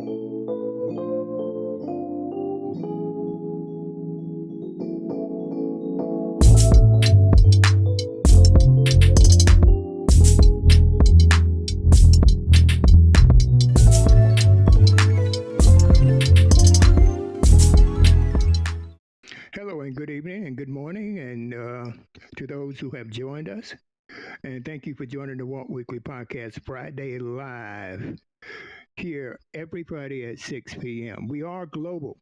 Hello and good evening and good morning, and to those who have joined us. And thank you for joining the Walk Weekly Podcast Friday Live here every Friday at 6 p.m. We are global.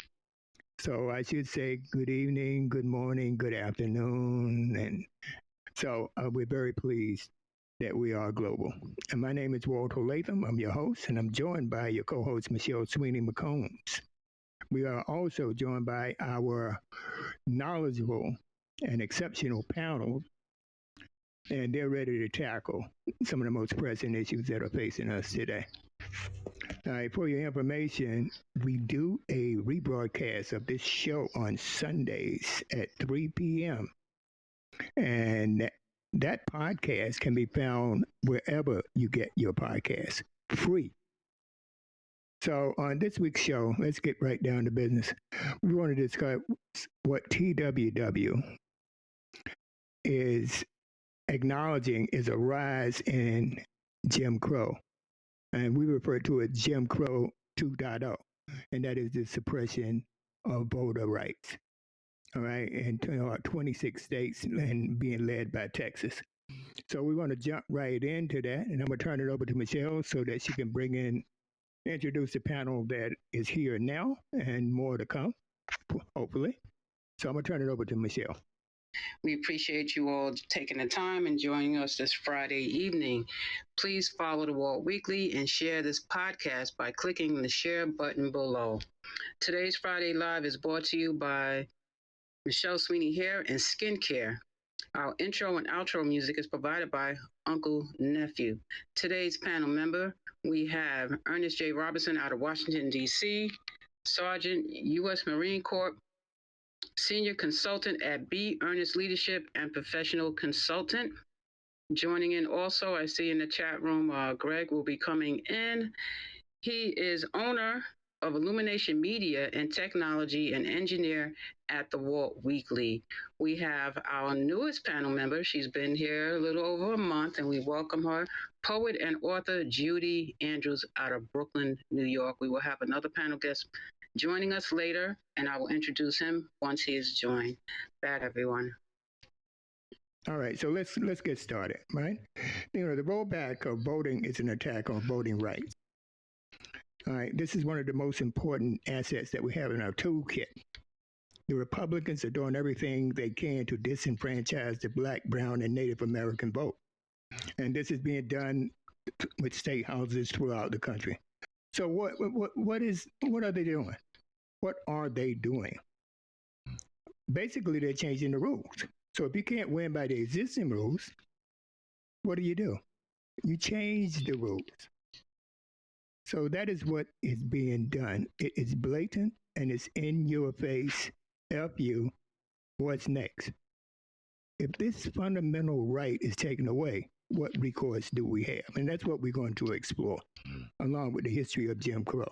So I should say good evening, good morning, good afternoon. And so we're very pleased that we are global. And my name is Walter Latham. I'm your host, and I'm joined by your co host, Michelle Sweeney McCombs. We are also joined by our knowledgeable and exceptional panel, and they're ready to tackle some of the most pressing issues that are facing us today. All right, for your information, we do a rebroadcast of this show on Sundays at 3 p.m. And that podcast can be found wherever you get your podcast, free. So, on this week's show, let's get right down to business. We want to discuss what TWW is acknowledging is a rise in Jim Crow. And we refer to it Jim Crow 2.0, and that is the suppression of voter rights. All right, in 26 states and being led by Texas. So we want to jump right into that, and I'm going to turn it over to Michelle so that she can introduce the panel that is here now and more to come, hopefully. So I'm going to turn it over to Michelle. We appreciate you all taking the time and joining us this Friday evening. Please follow the Walt Weekly and share this podcast by clicking the share button below. Today's Friday Live is brought to you by Michelle Sweeney Hair and Skincare. Our intro and outro music is provided by Uncle Nephew. Today's panel member, we have Ernest J. Robinson out of Washington, D.C., Sergeant, U.S. Marine Corps, Senior Consultant at B. Ernest Leadership and Professional Consultant. Joining in also, I see in the chat room, Greg will be coming in. He is owner of Illumination Media and Technology and engineer at the Walt Weekly. We have our newest panel member. She's been here a little over a month, and we welcome her, poet and author Judy Andrews out of Brooklyn, New York. We will have another panel guest joining us later, and I will introduce him once he is joined. Back, everyone. All right, so let's get started, right? The rollback of voting is an attack on voting rights. All right, this is one of the most important assets that we have in our toolkit. The Republicans are doing everything they can to disenfranchise the Black, Brown, and Native American vote. And this is being done with state houses throughout the country. So what are they doing? What are they doing? Basically, they're changing the rules. So if you can't win by the existing rules, what do? You change the rules. So that is what is being done. It is blatant and it's in your face. F you, what's next? If this fundamental right is taken away, what recourse do we have? And that's what we're going to explore, along with the history of Jim Crow.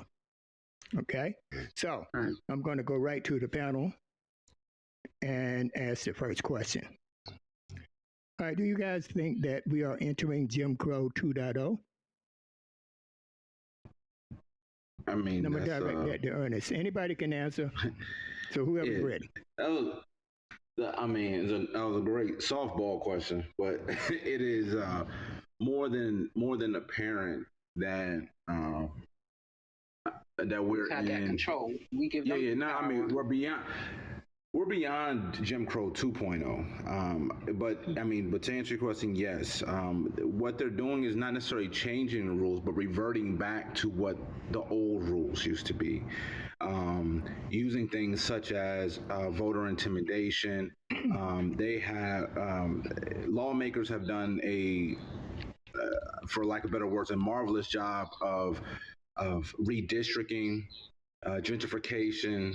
Okay? So I'm going to go right to the panel and ask the first question. All right, do you guys think that we are entering Jim Crow 2.0? I mean, I'm going to direct that to Ernest. Anybody can answer. So whoever's ready. That was a great softball question, but it is more than apparent that we're in that control. We give them power. I mean, we're beyond Jim Crow 2.0. But to answer your question, yes. What they're doing is not necessarily changing the rules, but reverting back to what the old rules used to be. Using things such as voter intimidation. They have lawmakers have done for lack of better words, a marvelous job of redistricting, gentrification,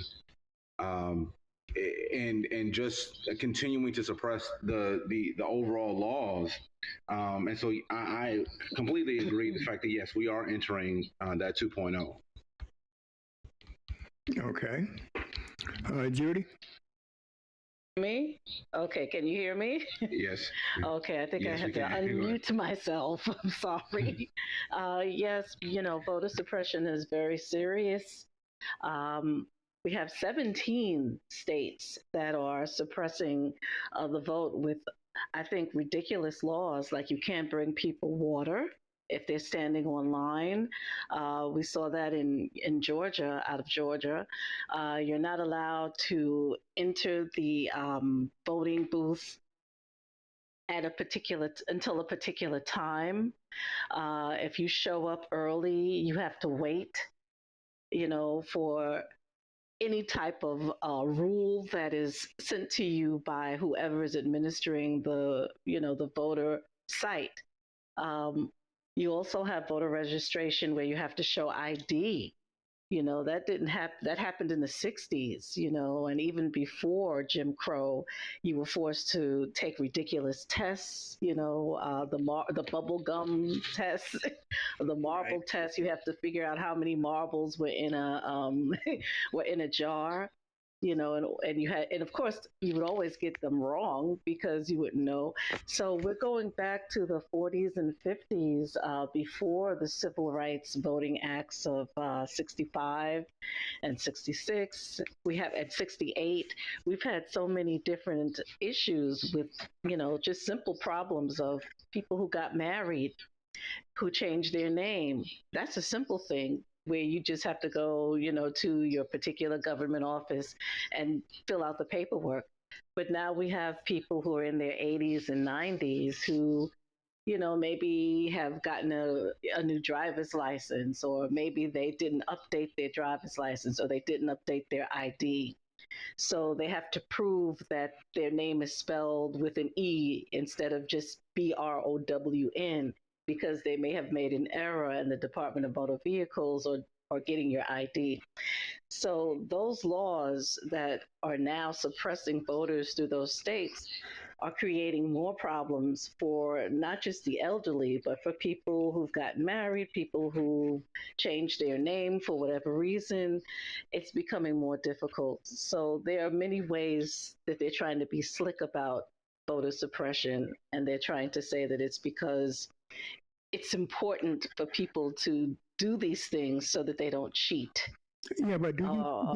and just continuing to suppress the overall laws. And so I completely agree with the fact that yes, we are entering that 2.0. Okay. Judy? Me? Okay, can you hear me? Yes. Okay, I think I Yes, we had to can. Go ahead. unmute myself. I'm sorry. Yes, voter suppression is very serious. Um, we have 17 states that are suppressing the vote with, I think, ridiculous laws like you can't bring people water if they're standing online. We saw that in Georgia, out of Georgia. You're not allowed to enter the voting booth at a particular until a particular time. If you show up early, you have to wait, for any type of rule that is sent to you by whoever is administering the voter site. Um, you also have voter registration where you have to show ID. That didn't happen. That happened in the 60s, and even before Jim Crow, you were forced to take ridiculous tests, the bubble gum test, the marble test. You have to figure out how many marbles were in a were in a jar, and you had, and of course you would always get them wrong because you wouldn't know. So we're going back to the 40s and 50s, before the civil rights voting acts of 65 and 66. We have at 68, we've had so many different issues with, just simple problems of people who got married, who changed their name. That's a simple thing where you just have to go, to your particular government office and fill out the paperwork. But now we have people who are in their 80s and 90s who, maybe have gotten a new driver's license, or maybe they didn't update their driver's license, or they didn't update their ID. So they have to prove that their name is spelled with an E instead of just Brown, because they may have made an error in the Department of Motor Vehicles or getting your ID. So those laws that are now suppressing voters through those states are creating more problems for not just the elderly, but for people who've gotten married, people who changed their name for whatever reason. It's becoming more difficult. So there are many ways that they're trying to be slick about voter suppression, and they're trying to say that it's because it's important for people to do these things so that they don't cheat. Yeah, but do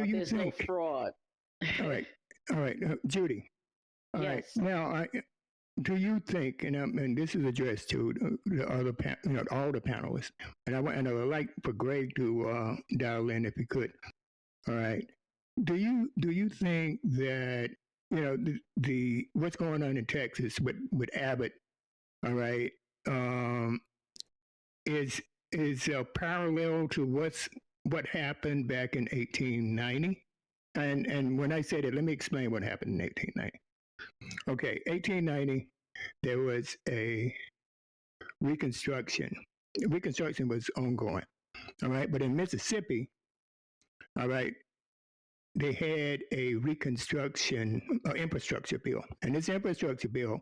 you There's think? no fraud. All right, Judy. All right. Yes. Now, do you think, and this is addressed to the other, all the panelists, and I would like for Greg to dial in if he could. All right. Do you think that the what's going on in Texas with Abbott, all right, is parallel to what happened back in 1890? And when I say that, let me explain what happened in 1890. Okay, 1890, there was a Reconstruction. Reconstruction was ongoing, all right. But in Mississippi, all right, they had a Reconstruction infrastructure bill, and this infrastructure bill,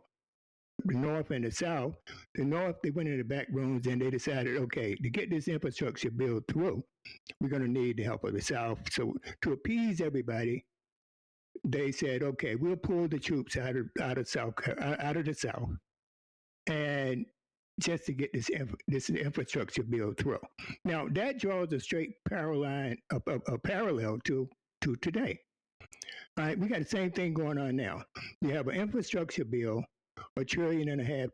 the North and the South, the North, they went in the back rooms and they decided, okay, to get this infrastructure bill through, we're going to need the help of the South. So to appease everybody, they said, okay, we'll pull the troops out of the South, and just to get this infrastructure bill through. Now that draws a straight parallel to today. All right, we got the same thing going on now. You have an infrastructure bill, $1.5 trillion.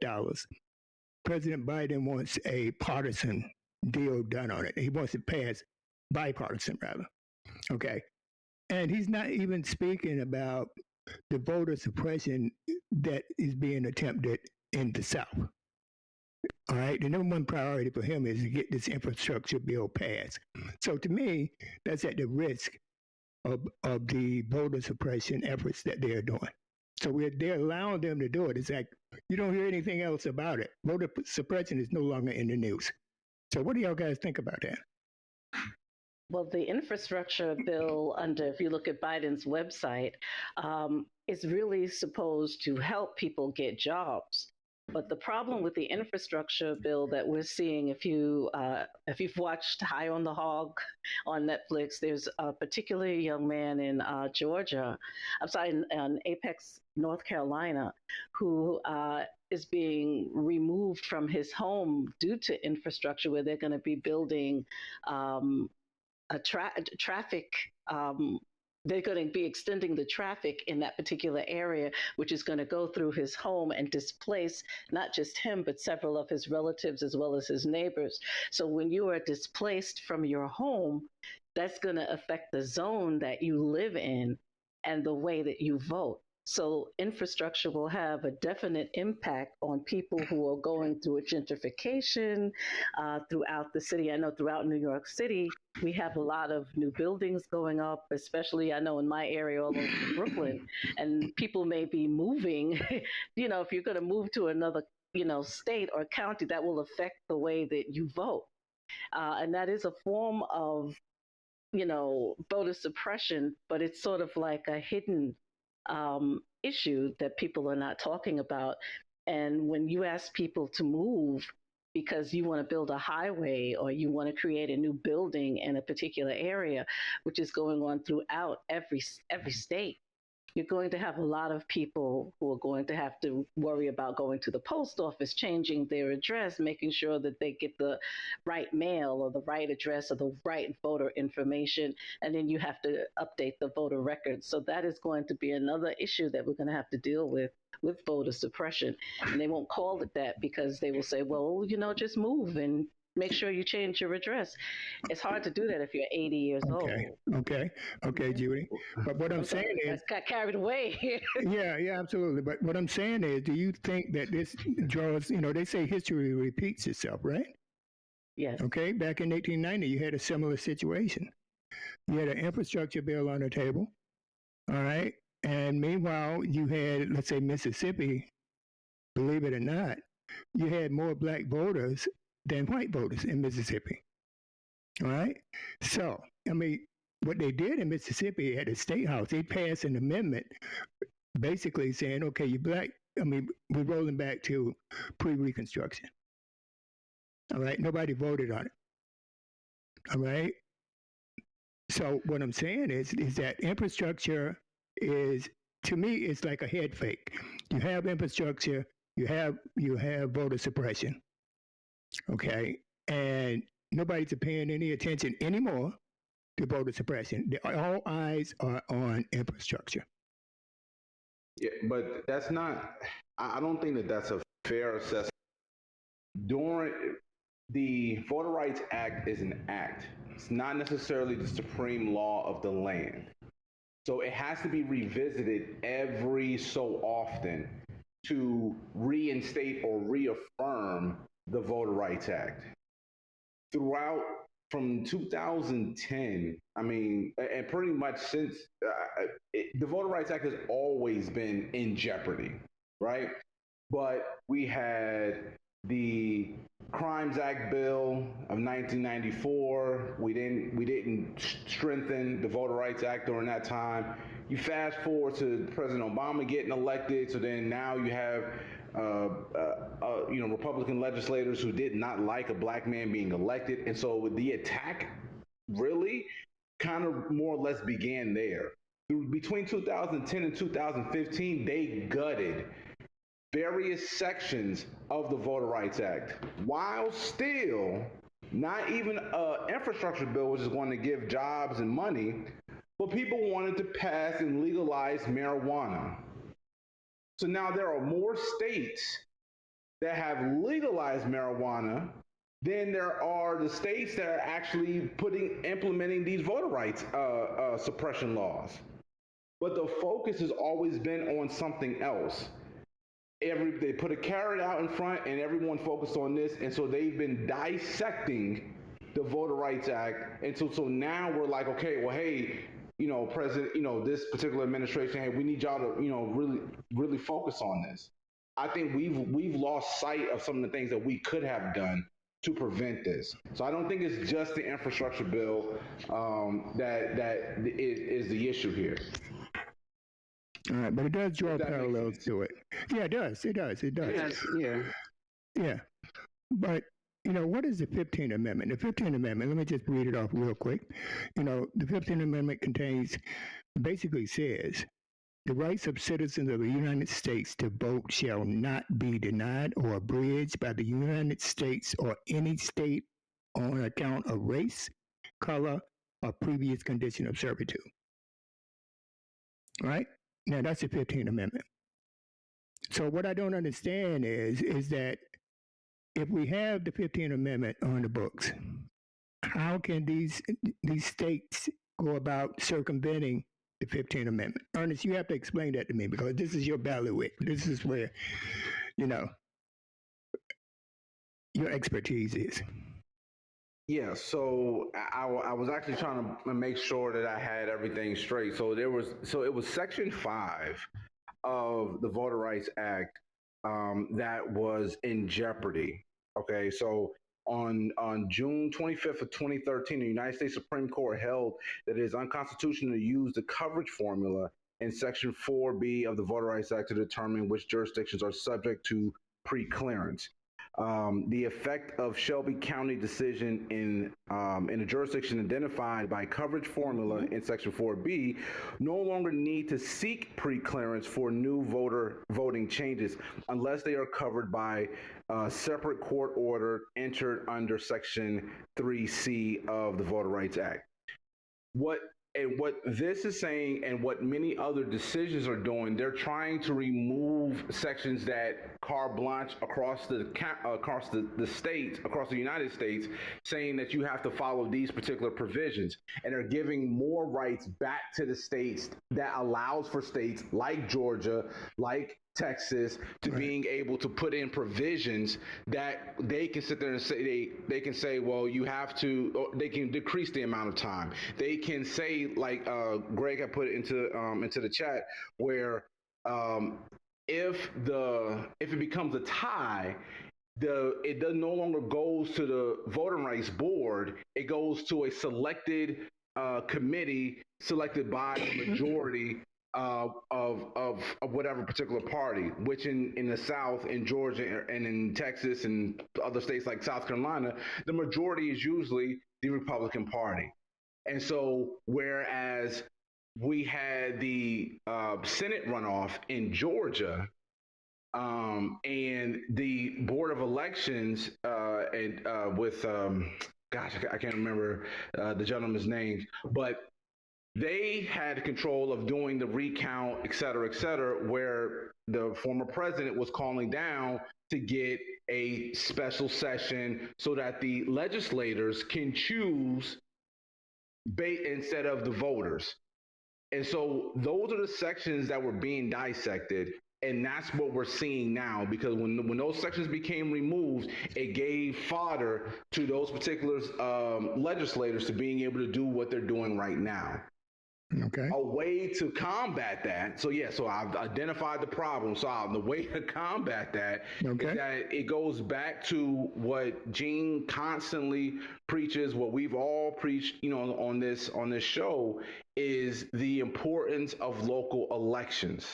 President Biden wants a partisan deal done on it. He wants it passed bipartisan, rather. Okay. And he's not even speaking about the voter suppression that is being attempted in the South. All right. The number one priority for him is to get this infrastructure bill passed. So to me, that's at the risk of the voter suppression efforts that they're doing. So they're allowing them to do it. It's like you don't hear anything else about it. Voter suppression is no longer in the news. So what do y'all guys think about that? Well, the infrastructure bill, if you look at Biden's website, is really supposed to help people get jobs. But the problem with the infrastructure bill that we're seeing, if you've watched High on the Hog on Netflix, there's a particular young man in Georgia, I'm sorry, in Apex, North Carolina, who is being removed from his home due to infrastructure, where they're going to be building a traffic. They're going to be extending the traffic in that particular area, which is going to go through his home and displace not just him, but several of his relatives as well as his neighbors. So when you are displaced from your home, that's going to affect the zone that you live in and the way that you vote. So infrastructure will have a definite impact on people who are going through a gentrification throughout the city. I know throughout New York City, we have a lot of new buildings going up, especially I know in my area all over Brooklyn, and people may be moving. If you're going to move to another, state or county, that will affect the way that you vote. And that is a form of, voter suppression, but it's sort of like a hidden issue that people are not talking about. And when you ask people to move because you want to build a highway or you want to create a new building in a particular area, which is going on throughout every state, you're going to have a lot of people who are going to have to worry about going to the post office, changing their address, making sure that they get the right mail or the right address or the right voter information. And then you have to update the voter records. So that is going to be another issue that we're going to have to deal with voter suppression. And they won't call it that because they will say, well, just move and make sure you change your address. It's hard to do that if you're 80 years old. Okay, Judy. But what I'm saying is, got carried away. yeah, absolutely. But what I'm saying is, do you think that this draws? They say history repeats itself, right? Yes. Okay. Back in 1890, you had a similar situation. You had an infrastructure bill on the table. All right. And meanwhile, you had, let's say, Mississippi. Believe it or not, you had more black voters than white voters in Mississippi. All right. So, what they did in Mississippi at the state house, they passed an amendment basically saying, okay, you black, we're rolling back to pre-Reconstruction. All right. Nobody voted on it. All right. So what I'm saying is that infrastructure is, to me, it's like a head fake. You have infrastructure, you have voter suppression. Okay. And nobody's paying any attention anymore to voter suppression. All eyes are on infrastructure. Yeah, but that's not, I don't think that that's a fair assessment. During the Voter Rights Act is an act. It's not necessarily the supreme law of the land. So it has to be revisited every so often to reinstate or reaffirm the Voter Rights Act. Throughout, from 2010, and pretty much since, the Voter Rights Act has always been in jeopardy, right? But we had the Crimes Act bill of 1994. We didn't strengthen the Voter Rights Act during that time. You fast forward to President Obama getting elected, so then now you have Republican legislators who did not like a black man being elected, and so the attack really kind of more or less began there. Between 2010 and 2015, they gutted various sections of the Voter Rights Act, while still not even an infrastructure bill, which is going to give jobs and money, but people wanted to pass and legalize marijuana. So now there are more states that have legalized marijuana than there are the states that are actually implementing these voter rights suppression laws. But the focus has always been on something else. They put a carrot out in front and everyone focused on this, and so they've been dissecting the Voter Rights Act. And so now we're like, okay, well, hey, President, this particular administration, hey, we need y'all to, really focus on this. I think we've lost sight of some of the things that we could have done to prevent this. So I don't think it's just the infrastructure bill that is the issue here. All right, but it does draw If that makes parallels sense. to it. Yeah, it does. It does. It does. Yes, yeah. Yeah. But, what is the 15th Amendment? The 15th Amendment, let me just read it off real quick. The 15th Amendment basically says, the rights of citizens of the United States to vote shall not be denied or abridged by the United States or any state on account of race, color, or previous condition of servitude. Right? Now, that's the 15th Amendment. So what I don't understand is that if we have the 15th Amendment on the books, how can these states go about circumventing the 15th Amendment? Ernest, you have to explain that to me because this is your bailiwick. This is where, your expertise is. Yeah, so I was actually trying to make sure that I had everything straight. So it was Section 5 of the Voter Rights Act that was in jeopardy. Okay, so on June 25th of 2013, the United States Supreme Court held that it is unconstitutional to use the coverage formula in Section 4B of the Voter Rights Act to determine which jurisdictions are subject to pre-clearance. The effect of Shelby County decision in a jurisdiction identified by coverage formula in Section 4B no longer need to seek pre-clearance for new voting changes unless they are covered by a separate court order entered under Section 3C of the Voter Rights Act. What this is saying, and what many other decisions are doing, they're trying to remove sections that carte blanche across the states, across the United States, saying that you have to follow these particular provisions, and are giving more rights back to the states that allows for states like Georgia, like Texas, to being able to put in provisions that they can sit there and say they can say, well, you have to, or they can decrease the amount of time. They can say, like Greg had put it into the chat, where if it becomes a tie, it no longer goes to the voting rights board. It goes to a selected committee selected by the majority of whatever particular party, which in the South, in Georgia, and in Texas, and other states like South Carolina, the majority is usually the Republican Party. And so, whereas we had the Senate runoff in Georgia, and the Board of Elections, with I can't remember the gentleman's name, but they had control of doing the recount, et cetera, where the former president was calling down to get a special session so that the legislators can choose instead of the voters. And so those are the sections that were being dissected. And that's what we're seeing now, because when those sections became removed, it gave fodder to those particular legislators to being able to do what they're doing right now. Okay. A way to combat that. So I've identified the problem. So the way to combat that is that it goes back to what Gene constantly preaches, what we've all preached, on this show, is the importance of local elections.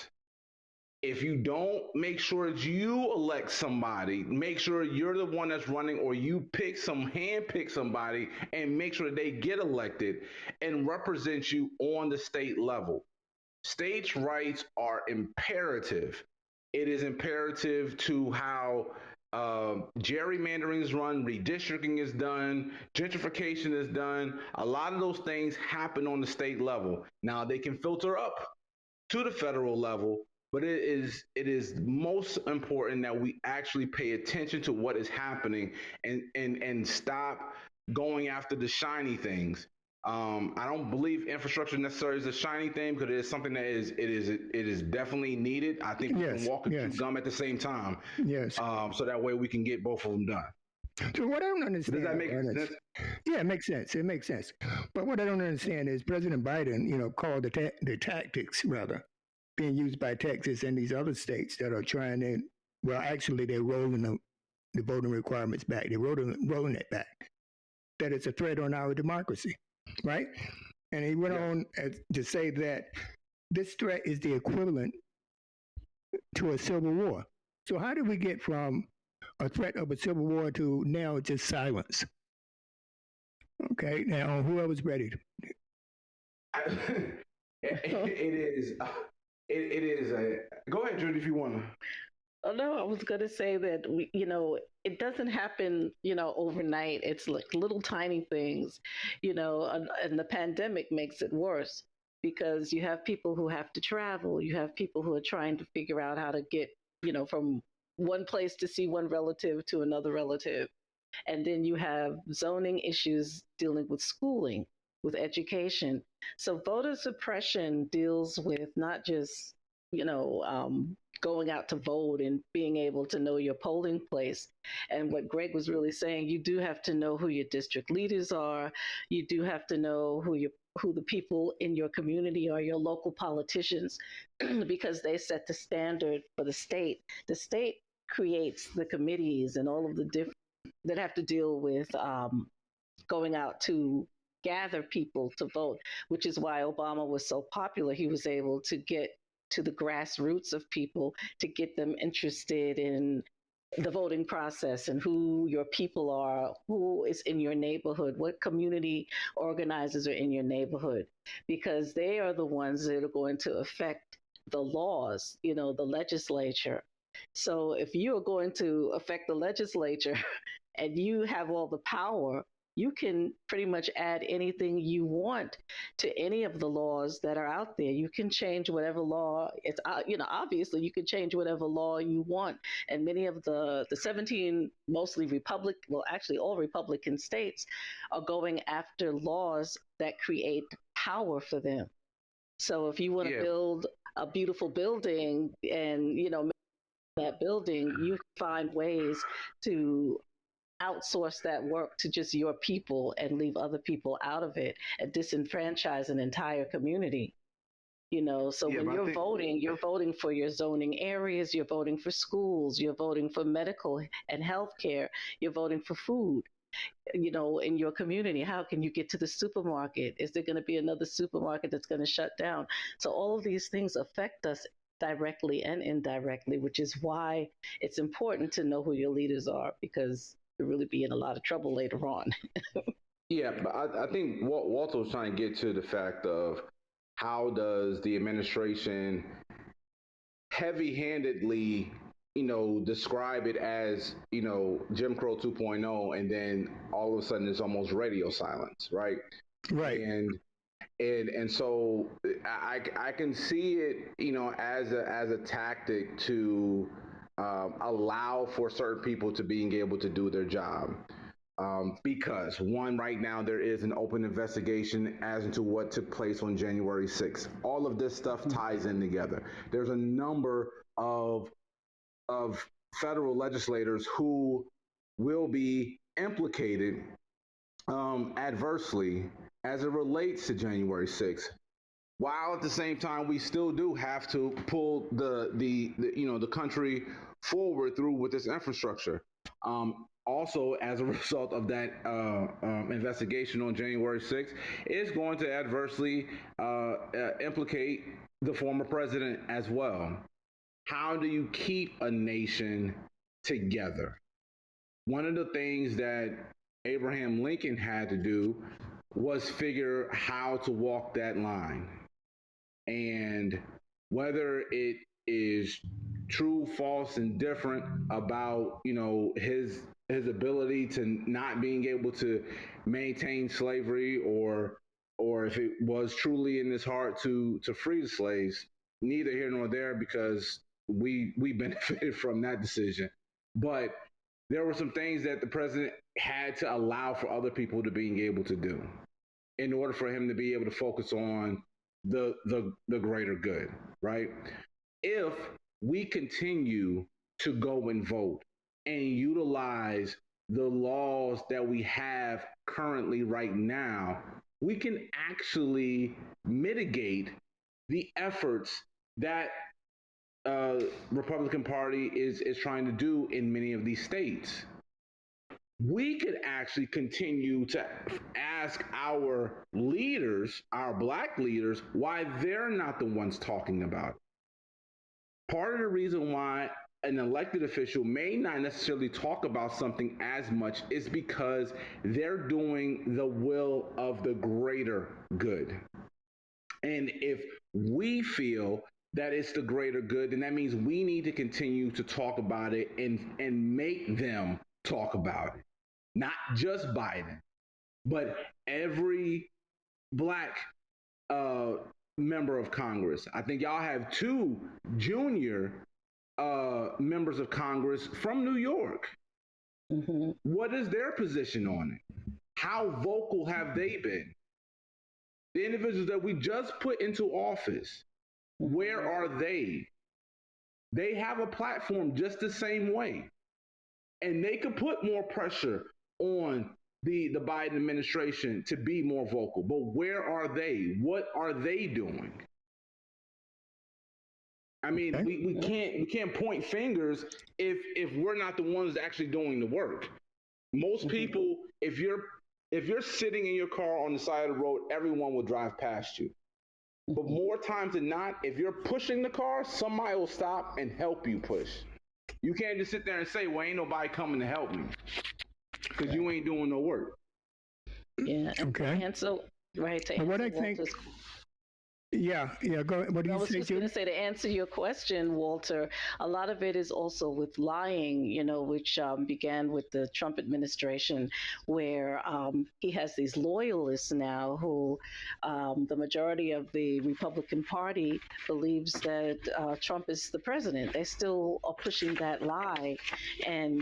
If you don't make sure that you elect somebody, make sure you're the one that's running, or you handpick somebody and make sure that they get elected and represent you on the state level. States' rights are imperative. It is imperative to how gerrymandering is run, redistricting is done, gentrification is done. A lot of those things happen on the state level. Now they can filter up to the federal level, but it is most important that we actually pay attention to what is happening and stop going after the shiny things. I don't believe infrastructure necessarily is a shiny thing, because it is something that it is definitely needed. I think we can walk and chew gum at the same time. Yes. So that way we can get both of them done. So what I don't understand, does that make sense? Yeah, it makes sense. It makes sense. But what I don't understand is President Biden, called the tactics rather being used by Texas and these other states that are trying to, well, actually they're rolling the voting requirements back. They're rolling it back. That it's a threat on our democracy, right? And he went on to say that this threat is the equivalent to a civil war. So how did we get from a threat of a civil war to now just silence? Okay, now whoever's ready. It is. It is a. Go ahead, Judy, if you want to. Oh no, I was going to say that it doesn't happen, overnight. It's like little tiny things, and the pandemic makes it worse because you have people who have to travel, you have people who are trying to figure out how to get, from one place to see one relative to another relative. And then you have zoning issues dealing with schooling, with education. So voter suppression deals with not just, going out to vote and being able to know your polling place. And what Greg was really saying, you do have to know who your district leaders are. You do have to know who the people in your community are, your local politicians, because they set the standard for the state. The state creates the committees and all of the different that have to deal with going out to gather people to vote, which is why Obama was so popular. He was able to get to the grassroots of people to get them interested in the voting process and who your people are, who is in your neighborhood, what community organizers are in your neighborhood, because they are the ones that are going to affect the laws, the legislature. So if you are going to affect the legislature and you have all the power, you can pretty much add anything you want to any of the laws that are out there. You can change whatever law. It's obviously you can change whatever law you want. And many of the 17 mostly actually all Republican states are going after laws that create power for them. So if you want to build a beautiful building and that building, you find ways to outsource that work to just your people and leave other people out of it and disenfranchise an entire community. So when you're voting for your zoning areas, you're voting for schools, you're voting for medical and healthcare, you're voting for food, in your community. How can you get to the supermarket? Is there going to be another supermarket that's going to shut down? So all of these things affect us directly and indirectly, which is why it's important to know who your leaders are, because you'll really be in a lot of trouble later on. Yeah, but I think Walter was trying to get to the fact of how does the administration heavy-handedly, describe it as, Jim Crow 2.0, and then all of a sudden it's almost radio silence, right? Right. And so I can see it, as a tactic to allow for certain people to being able to do their job. Because one, right now there is an open investigation as into what took place on January 6th. All of this stuff ties in together. There's a number of federal legislators who will be implicated adversely as it relates to January 6th. While at the same time, we still do have to pull the country forward through with this infrastructure. Also, as a result of that investigation on January 6th, it's going to adversely implicate the former president as well. How do you keep a nation together? One of the things that Abraham Lincoln had to do was figure how to walk that line. And whether it is true, false, and different about, his ability to not being able to maintain slavery, or if it was truly in his heart to free the slaves, neither here nor there, because we benefited from that decision. But there were some things that the president had to allow for other people to being able to do in order for him to be able to focus on the greater good, right? If we continue to go and vote and utilize the laws that we have currently right now, we can actually mitigate the efforts that Republican Party is trying to do in many of these states. we could actually continue to ask our leaders, our black leaders, why they're not the ones talking about it. Part of the reason why an elected official may not necessarily talk about something as much is because they're doing the will of the greater good. And if we feel that it's the greater good, then that means we need to continue to talk about it and make them talk about it. Not just Biden, but every black member of Congress. I think y'all have 2 junior members of Congress from New York. Mm-hmm. What is their position on it? How vocal have they been? The individuals that we just put into office, where are they? They have a platform just the same way. And they could put more pressure on the Biden administration to be more vocal. But where are they? What are they doing? I mean, okay. we can't point fingers if we're not the ones actually doing the work. Most people, if you're sitting in your car on the side of the road, everyone will drive past you. But more times than not, if you're pushing the car, somebody will stop and help you push. You can't just sit there and say, well, ain't nobody coming to help me, because you ain't doing no work. Yeah. Okay. And so, right, to what I think, yeah, go ahead. What do you say, I was just going to say, to answer your question, Walter, a lot of it is also with lying, which began with the Trump administration, where he has these loyalists now who the majority of the Republican Party believes that Trump is the president. They still are pushing that lie. And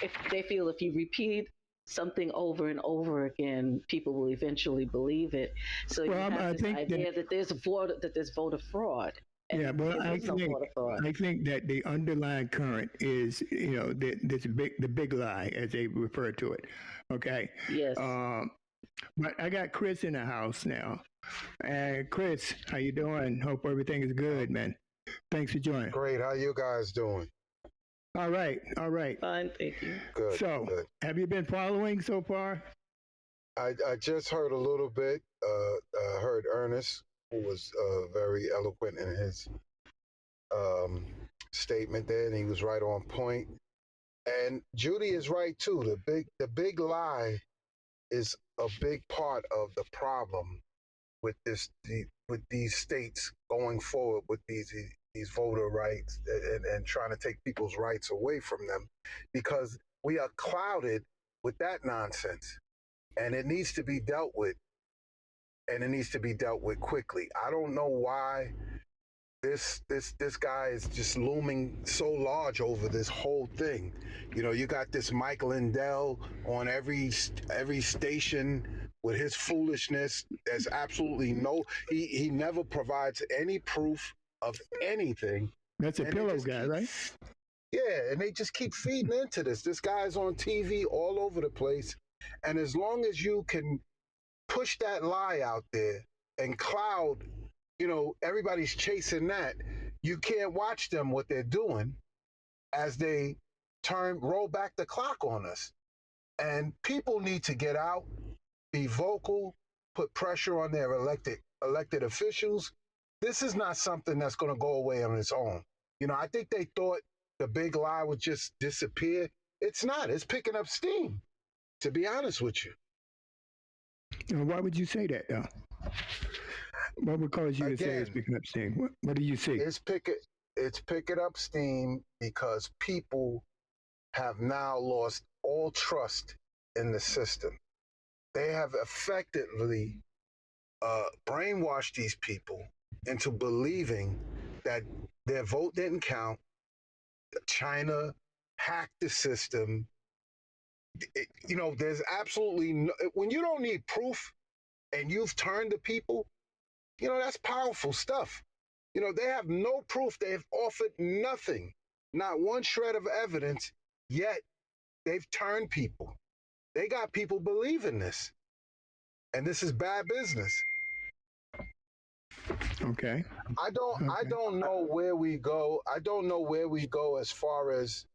if they feel if you repeat something over and over again, people will eventually believe it. So you have this idea that there's voter fraud. Yeah, well, I think that the underlying current is, the big lie, as they refer to it. Okay. Yes. But I got Chris in the house now. And Chris, how you doing? Hope everything is good, man. Thanks for joining. Great. How you guys doing? All right. Fine, thank you. Good. So, good. Have you been following so far? I just heard a little bit. Heard Ernest, who was very eloquent in his statement there, and he was right on point. And Judy is right too. The big lie is a big part of the problem with with these states going forward with these voter rights and trying to take people's rights away from them, because we are clouded with that nonsense, and it needs to be dealt with, and it needs to be dealt with quickly. I don't know why this guy is just looming so large over this whole thing. You got this Mike Lindell on every station with his foolishness. There's absolutely he never provides any proof of anything. That's a pillow guy, right? Yeah, and they just keep feeding into this. This guy's on TV all over the place. And as long as you can push that lie out there and cloud, everybody's chasing that, you can't watch them what they're doing as they roll back the clock on us. And people need to get out, be vocal, put pressure on their elected officials. This is not something that's going to go away on its own. I think they thought the big lie would just disappear. It's not. It's picking up steam, to be honest with you. Why would you say that, though? What would cause you to say it's picking up steam? What do you see? It's picking up steam because people have now lost all trust in the system. They have effectively brainwashed these people into believing that their vote didn't count. China hacked the system. There's absolutely no, when you don't need proof and you've turned the people, that's powerful stuff. They have no proof. They have offered nothing, not one shred of evidence, yet they've turned people. They got people believing this. And this is bad business. Okay. I don't know where we go. I don't know where we go as far as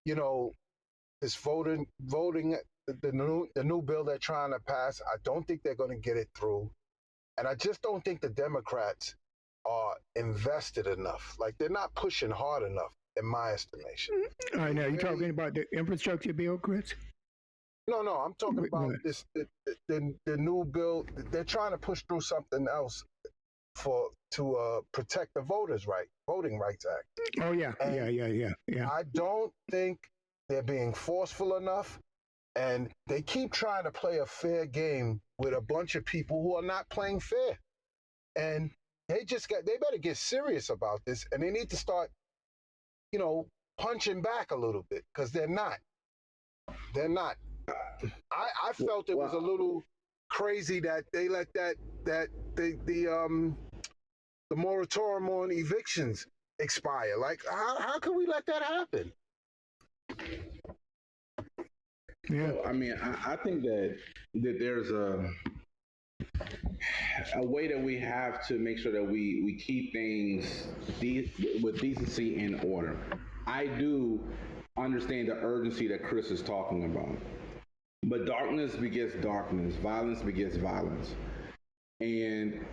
you know, this voting the new bill they're trying to pass. I don't think they're going to get it through, and I just don't think the Democrats are invested enough. Like, they're not pushing hard enough, in my estimation. All right, now you're talking about the infrastructure bill, Chris? No, I'm talking about this the new bill. They're trying to push through something else to protect the Voting Rights Act. Oh yeah, And yeah. I don't think they're being forceful enough, and they keep trying to play a fair game with a bunch of people who are not playing fair. And they better get serious about this, and they need to start, punching back a little bit, because they're not. I felt it was a little crazy that they let the moratorium on evictions expire. Like, how can we let that happen? Yeah. Well, I mean, I think that there's a way that we have to make sure that we keep things with decency and order. I do understand the urgency that Chris is talking about. But darkness begets darkness, violence begets violence. And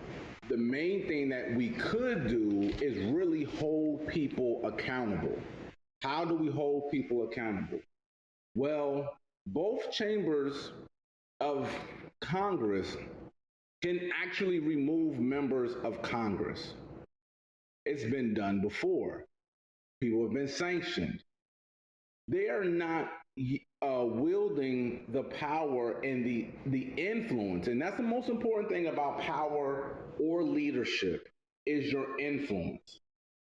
the main thing that we could do is really hold people accountable. How do we hold people accountable? Well, both chambers of Congress can actually remove members of Congress. It's been done before. People have been sanctioned. They are not wielding the power and the influence. And that's the most important thing about power or leadership, is your influence.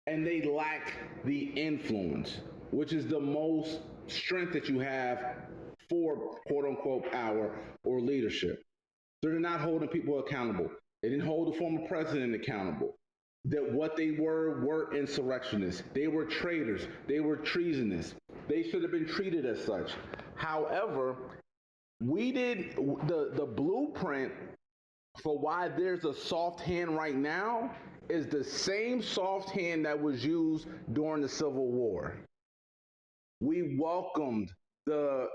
And they lack the influence, which is the most strength that you have for quote unquote power or leadership. So they're not holding people accountable. They didn't hold the former president accountable. That what they were insurrectionists. They were traitors. They were treasonous. They should have been treated as such. However, we did the blueprint for why there's a soft hand right now is the same soft hand that was used during the Civil War. We welcomed the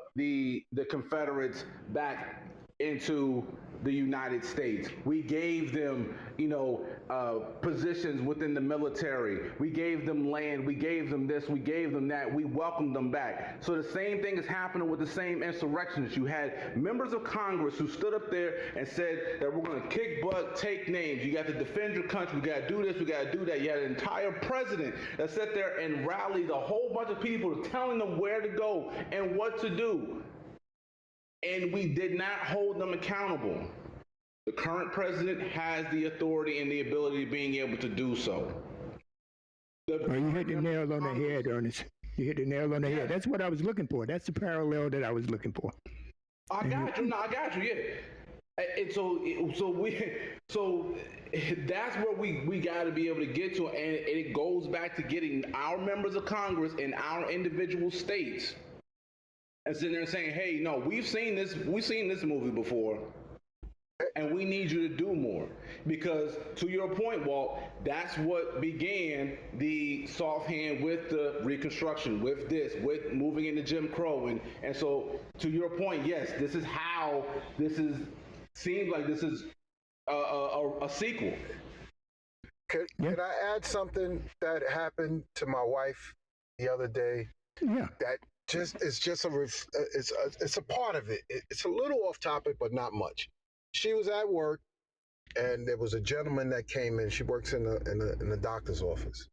Confederates back into the United States. We gave them, positions within the military. We gave them land. We gave them this. We gave them that. We welcomed them back. So the same thing is happening with the same insurrectionists. You had members of Congress who stood up there and said that we're going to kick butt, take names. You got to defend your country. We got to do this. We got to do that. You had an entire president that sat there and rallied a whole bunch of people telling them where to go and what to do. And we did not hold them accountable. The current president has the authority and the ability of being able to do so. You hit the nail on the head, Ernest. You hit the nail on the head. That's what I was looking for. That's the parallel that I was looking for. I got you. Yeah. And so that's where we got to be able to get to, and it goes back to getting our members of Congress in our individual states and sitting there and saying, hey, no, we've seen this movie before, and we need you to do more. Because to your point, Walt, that's what began the soft hand with the Reconstruction, with moving into Jim Crow. And so to your point, yes, seems like this is a sequel. Can I add something that happened to my wife the other day? Yeah. That it's a part of it. It's a little off topic, but not much. She was at work, and there was a gentleman that came in. She works in the doctor's office,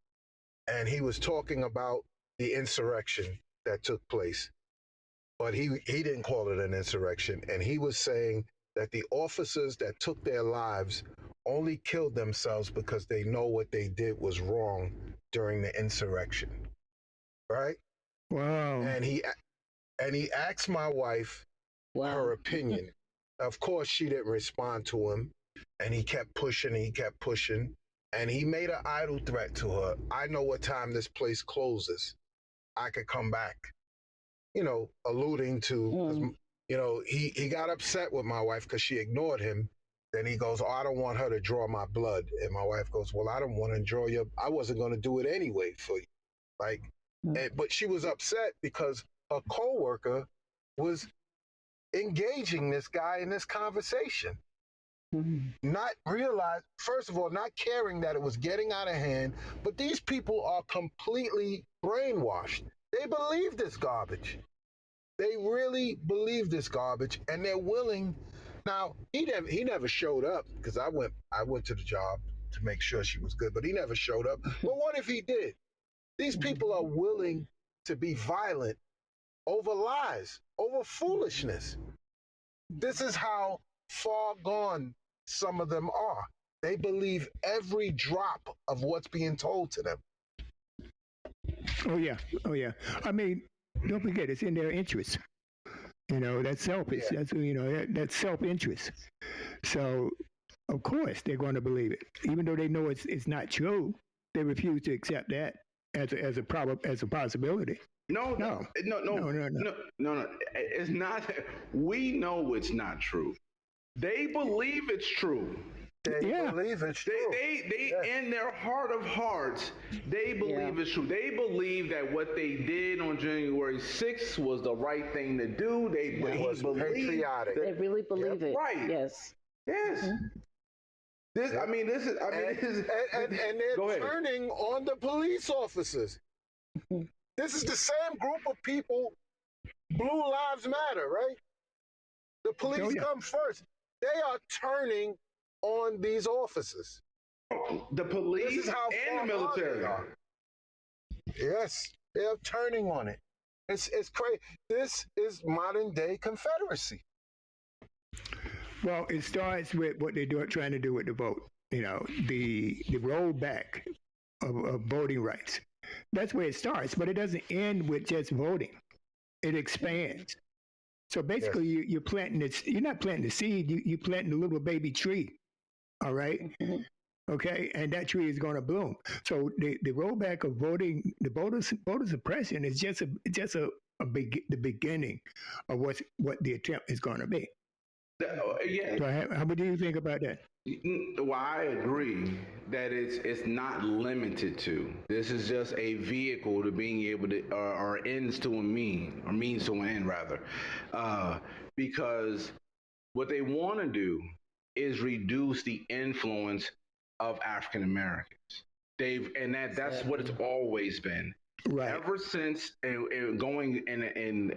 and he was talking about the insurrection that took place, but he didn't call it an insurrection, and he was saying that the officers that took their lives only killed themselves because they know what they did was wrong during the insurrection, right? Wow. And he asked my wife her opinion. Of course, she didn't respond to him, and he kept pushing, and he made an idle threat to her. I know what time this place closes. I could come back, alluding to, he got upset with my wife because she ignored him. Then he goes, I don't want her to draw my blood. And my wife goes, well, I don't want to draw I wasn't going to do it anyway for you. But she was upset because a coworker was engaging this guy in this conversation. Not realize, first of all, not caring that it was getting out of hand, but these people are completely brainwashed. They believe this garbage. They really believe this garbage, and they're willing. Now, he never showed up, because I went to the job to make sure she was good, but he never showed up. But what if he did? These people are willing to be violent over lies, over foolishness. This is how far gone some of them are. They believe every drop of what's being told to them. Oh yeah. I mean, don't forget, it's in their interest. That's selfish. Yeah. That's self-interest. So, of course, they're going to believe it, even though they know it's not true. They refuse to accept that as a possibility. No. It's not. We know it's not true. They believe it's true. They believe it's true. They in their heart of hearts, they believe it's true. They believe that what they did on January 6th was the right thing to do. It was patriotic. They really believe it. Right. Yes. Yes. This is. And they're turning on the police officers. This is the same group of people. Blue Lives Matter, right? The police come first. They are turning on these officers. The police and the military. Yes, they're turning on it. It's crazy. This is modern day Confederacy. Well, it starts with what they're trying to do with the vote. The rollback of voting rights. That's where it starts, but it doesn't end with just voting. It expands. So basically, you're planting it. You're not planting the seed. You're planting a little baby tree. All right. Okay, and that tree is going to bloom. So the rollback of voting, the voter suppression is just the beginning of what the attempt is going to be. Yeah. So how do you think about that? Well, I agree that it's not limited to. This is just a vehicle to being able to, or ends to a mean, or means to an end rather, because what they want to do is reduce the influence of African Americans. That's what it's always been. Right. Ever since going and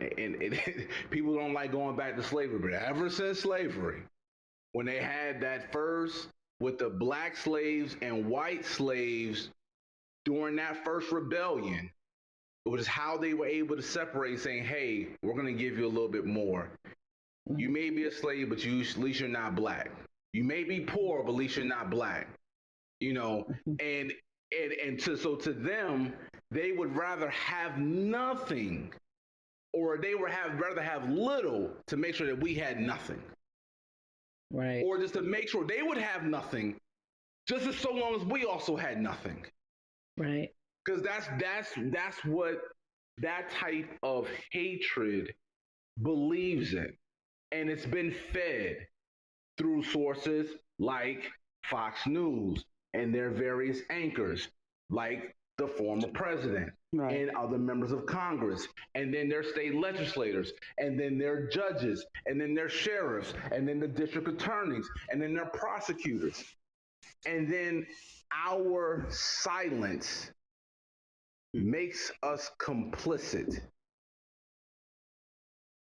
people don't like going back to slavery, but ever since slavery, when they had that first with the black slaves and white slaves during that first rebellion, it was how they were able to separate, saying, "Hey, we're going to give you a little bit more. You may be a slave, but at least you're not black. You may be poor, but at least you're not black." And to them, they would rather have nothing, or they would rather have little to make sure that we had nothing. Right. Or just to make sure they would have nothing, just as so long as we also had nothing. Right. Because that's what that type of hatred believes in. And it's been fed through sources like Fox News and their various anchors, like the former president and other members of Congress, and then their state legislators, and then their judges, and then their sheriffs, and then the district attorneys, and then their prosecutors. And then our silence makes us complicit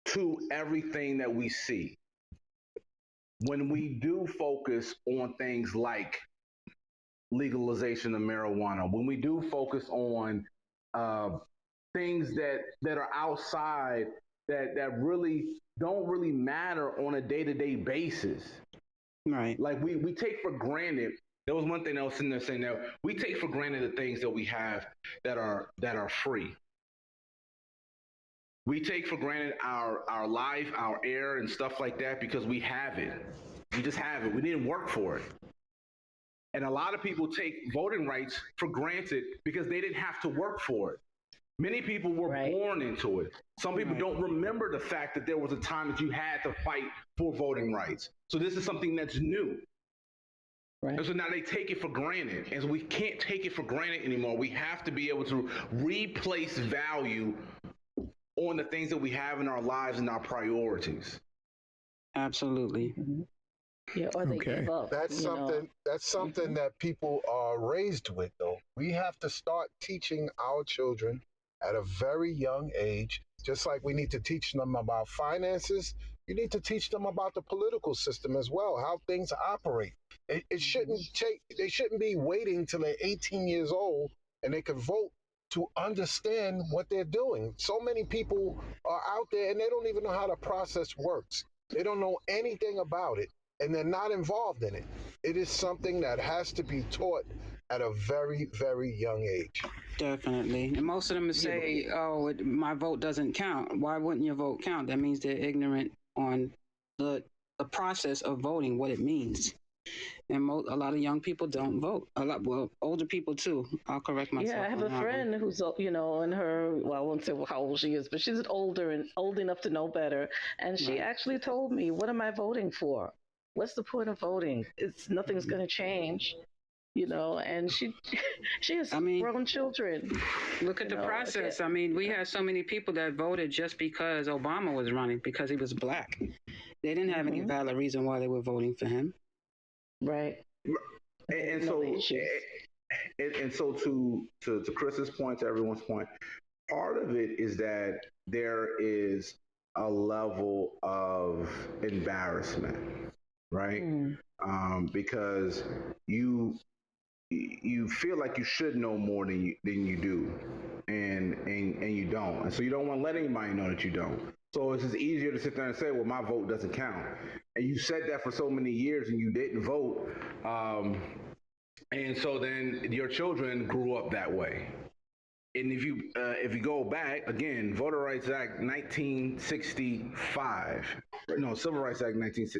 to everything that we see. When we do focus on things like legalization of marijuana, when we do focus on things that are outside that really don't really matter on a day-to-day basis. Right. Like we take for granted. There was one thing I was sitting there saying that we take for granted the things that we have that are free. We take for granted our life, our air, and stuff like that because we have it. We just have it. We didn't work for it. And a lot of people take voting rights for granted because they didn't have to work for it. Many people were born into it. Some people don't remember the fact that there was a time that you had to fight for voting rights. So this is something that's new. Right. And so now they take it for granted. And so we can't take it for granted anymore. We have to be able to replace value on the things that we have in our lives and our priorities. Absolutely. Yeah, or they give up. That's something. That's something that people are raised with, though. We have to start teaching our children at a very young age, just like we need to teach them about finances. You need to teach them about the political system as well, how things operate. It shouldn't take. They shouldn't be waiting till they're 18 years old and they can vote to understand what they're doing. So many people are out there and they don't even know how the process works. They don't know anything about it and they're not involved in it. It is something that has to be taught at a very, very young age. Definitely. And most of them say, oh, my vote doesn't count. Why wouldn't your vote count? That means they're ignorant on the process of voting, what it means. And a lot of young people don't vote. Older people too. I'll correct myself. Yeah, I have a friend who's, in her, well, I won't say how old she is, but she's older and old enough to know better. And she actually told me, what am I voting for? What's the point of voting? Nothing's going to change. And she has grown children. Look at the process. I mean, we had so many people that voted just because Obama was running, because he was black. They didn't have any valid reason why they were voting for him. Right. And so to Chris's point, to everyone's point, part of it is that there is a level of embarrassment, right? Because you feel like you should know more than you do, and you don't, and so you don't want to let anybody know that you don't. So it's just easier to sit there and say, well, my vote doesn't count. And you said that for so many years and you didn't vote. And so then your children grew up that way. And if you go back, again, Voter Rights Act 1965. No, Civil Rights Act 1960.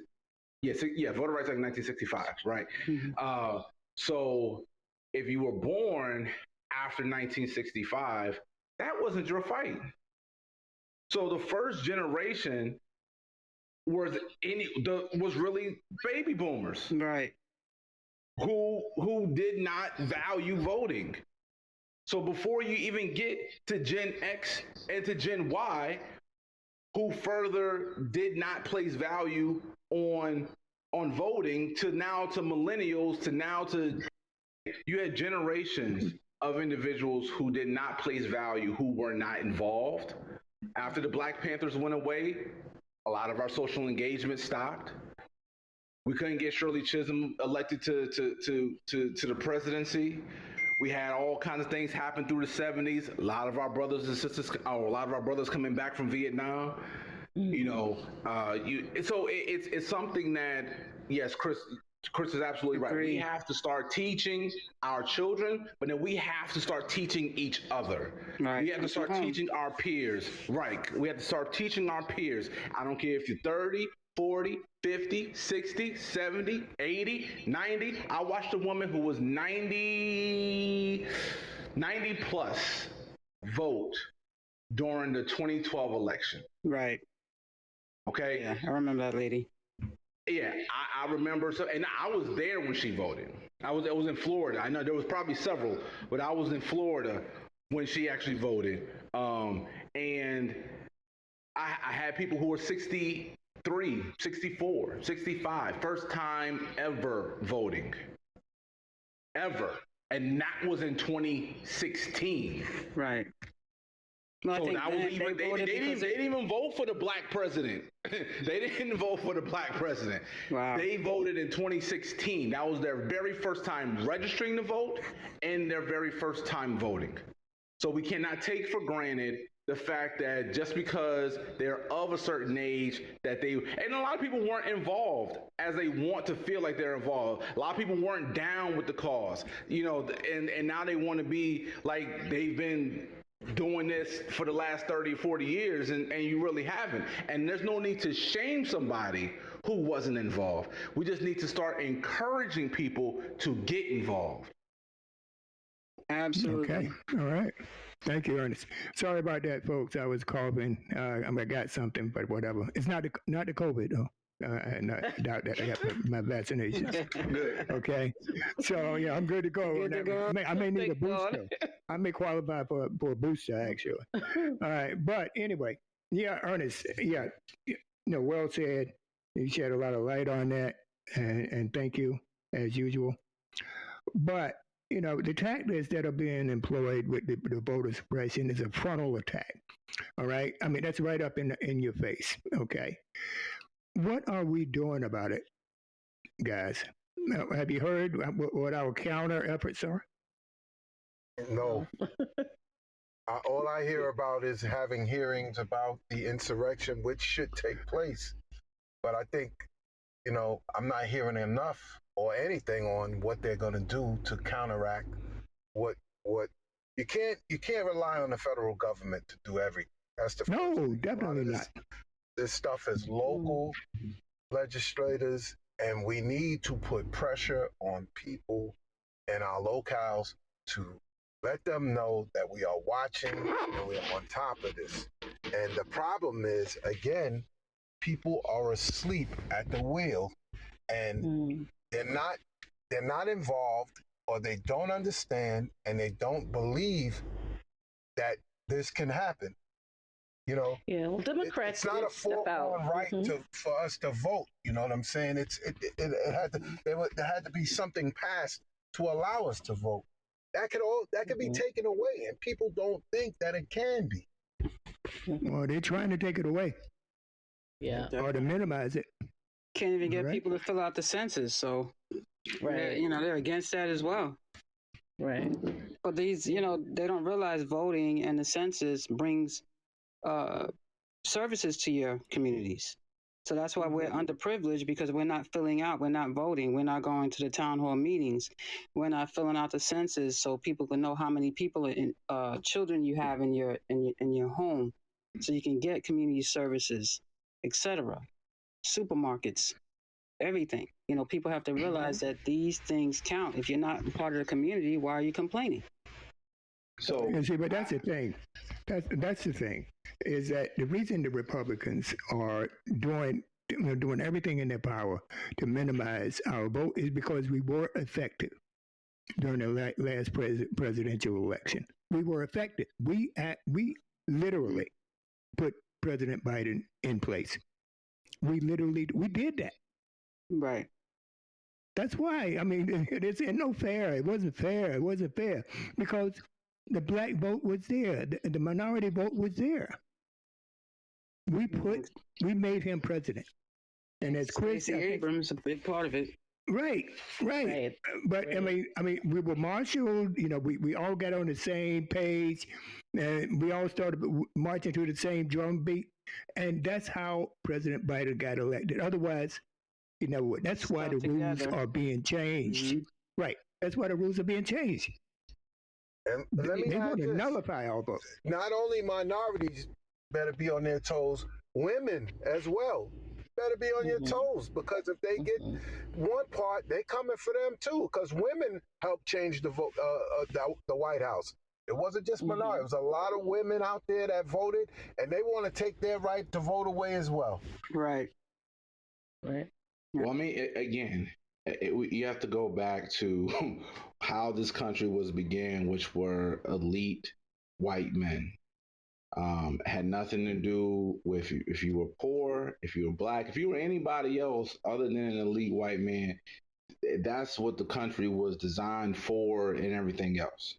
Yeah, Voter Rights Act 1965, right? So if you were born after 1965, that wasn't your fight. So the first generation was really baby boomers, right? Who did not value voting. So before you even get to Gen X and to Gen Y, who further did not place value on voting, to millennials, to you had generations of individuals who did not place value, who were not involved. After the Black Panthers went away, a lot of our social engagement stopped. We couldn't get Shirley Chisholm elected to the presidency. We had all kinds of things happen through the 70s. A lot of our brothers and sisters, a lot of our brothers coming back from Vietnam. So it's something that, yes, Chris is absolutely right. We have to start teaching our children, but then we have to start teaching each other. Right. We have to start teaching our peers. Right. We have to start teaching our peers. I don't care if you're 30, 40, 50, 60, 70, 80, 90. I watched a woman who was 90 plus vote during the 2012 election. Right. Okay. Yeah, I remember that lady. Yeah, I remember. And I was there when she voted. I was in Florida. I know there was probably several, but I was in Florida when she actually voted. And I had people who were 63, 64, 65, first time ever voting. Ever. And that was in 2016. Right. Well, so that was even, they didn't even vote for the black president. They didn't vote for the black president. Wow. They voted in 2016. That was their very first time registering to vote and their very first time voting. So we cannot take for granted the fact that just because they're of a certain age and a lot of people weren't involved as they want to feel like they're involved. A lot of people weren't down with the cause, and now they want to be like they've been doing this for the last 30, 40 years, and you really haven't. And there's no need to shame somebody who wasn't involved. We just need to start encouraging people to get involved. Absolutely. Okay. All right. Thank you, Ernest. Sorry about that, folks. I was coughing. I got something, but whatever. It's not the COVID, though. And I doubt that I got my vaccination. Good. Okay. So, yeah, I'm good to go. Good to go. I may need a booster. I may qualify for a booster actually. All right, but anyway, yeah, Ernest, yeah, well said. You shed a lot of light on that, and thank you as usual. But the tactics that are being employed with the voter suppression is a frontal attack. All right, I mean that's right up in your face. Okay, what are we doing about it, guys? Now, have you heard what our counter efforts are? No. All I hear about is having hearings about the insurrection, which should take place. But I think, I'm not hearing enough or anything on what they're going to do to counteract what you can't rely on the federal government to do everything. That's the no, definitely not. This stuff is local legislators, and we need to put pressure on people in our locales to let them know that we are watching and we're on top of this. And the problem is, again, people are asleep at the wheel, and they're not involved, or they don't understand, and they don't believe that this can happen. Yeah, well, Democrats. It's not a foregone right for us to vote. You know what I'm saying? There had to be something passed to allow us to vote. That could be taken away, and people don't think that it can be. Well, they're trying to take it away. Yeah. Or to minimize it. Can't even get people to fill out the census, so they're against that as well. Right. But these, they don't realize voting and the census brings services to your communities. So that's why we're underprivileged, because we're not filling out, we're not voting, we're not going to the town hall meetings, we're not filling out the census so people can know how many people children you have in your home, so you can get community services, etc. Supermarkets, everything. People have to realize that these things count. If you're not part of the community, why are you complaining? So but that's the thing. That's the thing. Is that the reason the Republicans are doing everything in their power to minimize our vote is because we were effective during the last presidential election. We were effective. We literally put President Biden in place. We did that. Right. That's why. I mean, it's no fair. It wasn't fair. It wasn't fair because the black vote was there. The minority vote was there. We made him president, and as Chris Abrams, a big part of it. Right. But right. I mean, we were marshaled. We all got on the same page, and we all started marching to the same drum beat, and that's how President Biden got elected. Otherwise, that's why the rules are being changed. Mm-hmm. Right. That's why the rules are being changed. And they want to nullify all votes. Not only minorities better be on their toes, women as well better be on your toes, because if they get one part, they coming for them too, because women helped change the vote, the White House. It wasn't just minorities. It was a lot of women out there that voted, and they want to take their right to vote away as well. Right. Well, I mean, again, you have to go back to how this country was began, which were elite white men. Had nothing to do with if you were poor, if you were black, if you were anybody else other than an elite white man. That's what the country was designed for and everything else.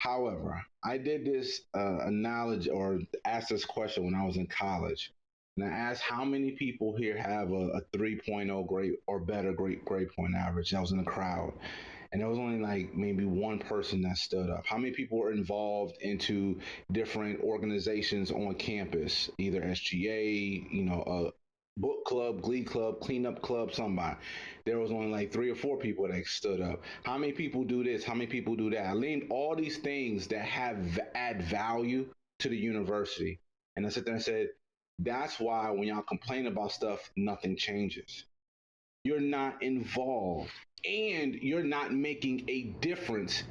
However, I did this analogy or asked this question when I was in college. And I asked how many people here have a 3.0 grade or better grade point average. I was in the crowd. And there was only like maybe one person that stood up. How many people were involved into different organizations on campus, either SGA, a book club, glee club, cleanup club, somebody? There was only like 3 or 4 people that stood up. How many people do this? How many people do that? I named all these things that add value to the university. And I sat there and said, that's why when y'all complain about stuff, nothing changes. You're not involved, and you're not making a difference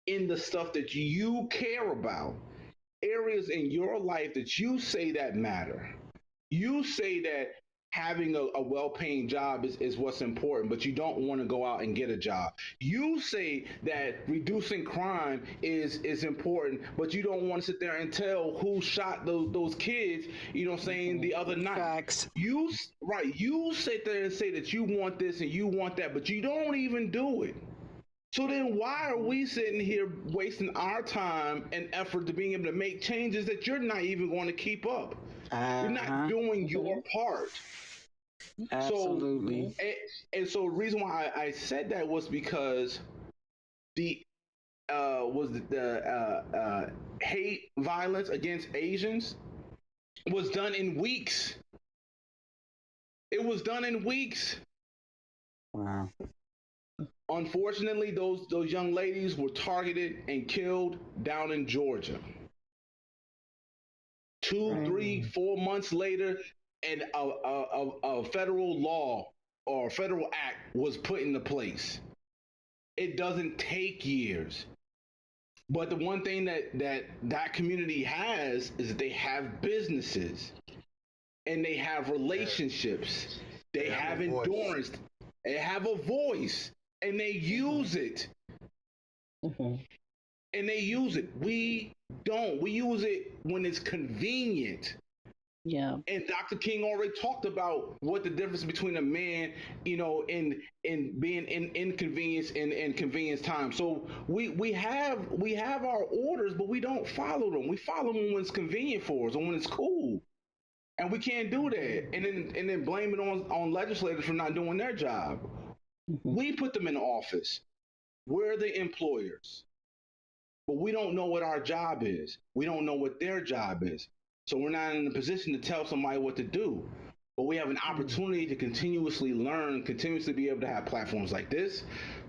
in the stuff that you care about, areas in your life that you say that matter. You say that having a well-paying job is what's important, but you don't want to go out and get a job. You say that reducing crime is important, but you don't want to sit there and tell who shot those kids, you know what I'm saying, the other night. Facts. You sit there and say that you want this and you want that, but you don't even do it. So then why are we sitting here wasting our time and effort to being able to make changes that you're not even going to keep up? You're not doing your part. Absolutely. So, and so the reason why I said that was because the hate violence against Asians was done in weeks. It was done in weeks. Wow. Unfortunately, those young ladies were targeted and killed down in Georgia. 2, 3, 4 months later, and a federal law or federal act was put into place. It doesn't take years. But the one thing that community has is that they have businesses and they have relationships. They have endurance. They have a voice and they use it. And they use it. We don't. We use it when it's convenient. Yeah. And Dr. King already talked about what the difference between a man, you know, in being in inconvenience and convenience time. So we have our orders, but we don't follow them. We follow them when it's convenient for us and when it's cool. And we can't do that. And then blame it on legislators for not doing their job. We put them in office. We're the employers. But we don't know what our job is. We don't know what their job is. So we're not in a position to tell somebody what to do. But we have an opportunity to continuously learn, continuously be able to have platforms like this,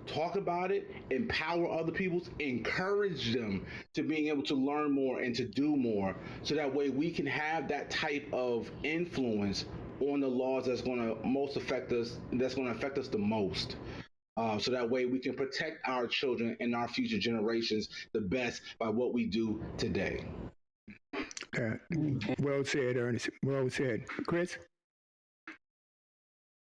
talk about it, empower other people, encourage them to being able to learn more and to do more. So that way we can have that type of influence on the laws that's going to most affect us, that's going to affect us the most. So that way we can protect our children and our future generations the best by what we do today. Well said, Ernest. Well said. Chris?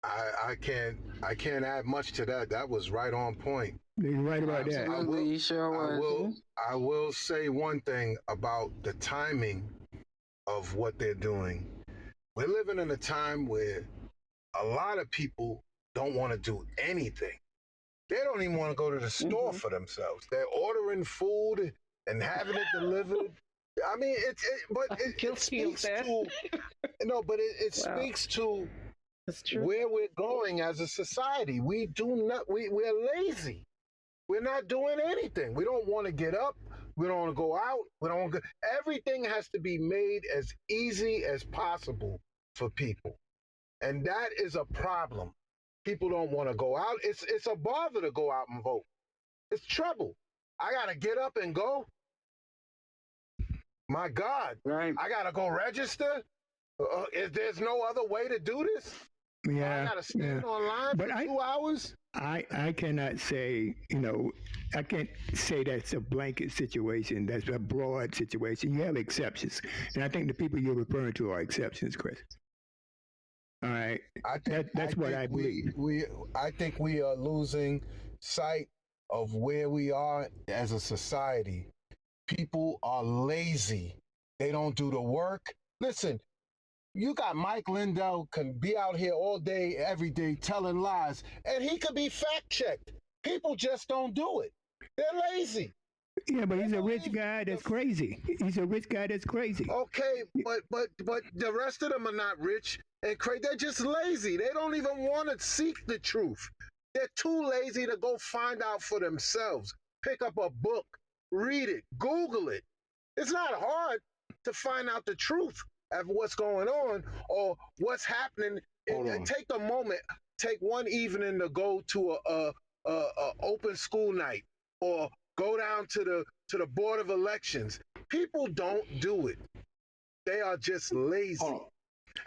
I can't add much to that. That was right on point. You're right about that. Absolutely, you sure was. I will say one thing about the timing of what they're doing. We're living in a time where a lot of people don't want to do anything. They don't even want to go to the store for themselves. They're ordering food and having it delivered. I mean, it speaks to it speaks to where we're going as a society. We're lazy. We're not doing anything. We don't want to get up. We don't want to go out. We don't want to. Everything has to be made as easy as possible for people, and that is a problem. People don't want to go out. It's a bother to go out and vote. It's trouble. I gotta get up and go. My God, right. I gotta go register. There's no other way to do this. Yeah, I gotta stand online for 2 hours. I cannot say, I can't say that's a blanket situation. That's a broad situation. You have exceptions, and I think the people you're referring to are exceptions, Chris. All right, that's what I believe. I think we are losing sight of where we are as a society. People are lazy. They don't do the work. Listen, you got Mike Lindell can be out here all day, every day, telling lies, and he could be fact-checked. People just don't do it. They're lazy. Yeah, but he's a rich guy that's crazy. He's a rich guy that's crazy. Okay, but the rest of them are not rich and crazy. They're just lazy. They don't even want to seek the truth. They're too lazy to go find out for themselves. Pick up a book, read it, Google it. It's not hard to find out the truth of what's going on or what's happening. And take a moment, take one evening to go to a open school night or go down to the Board of Elections. People don't do it. They are just lazy.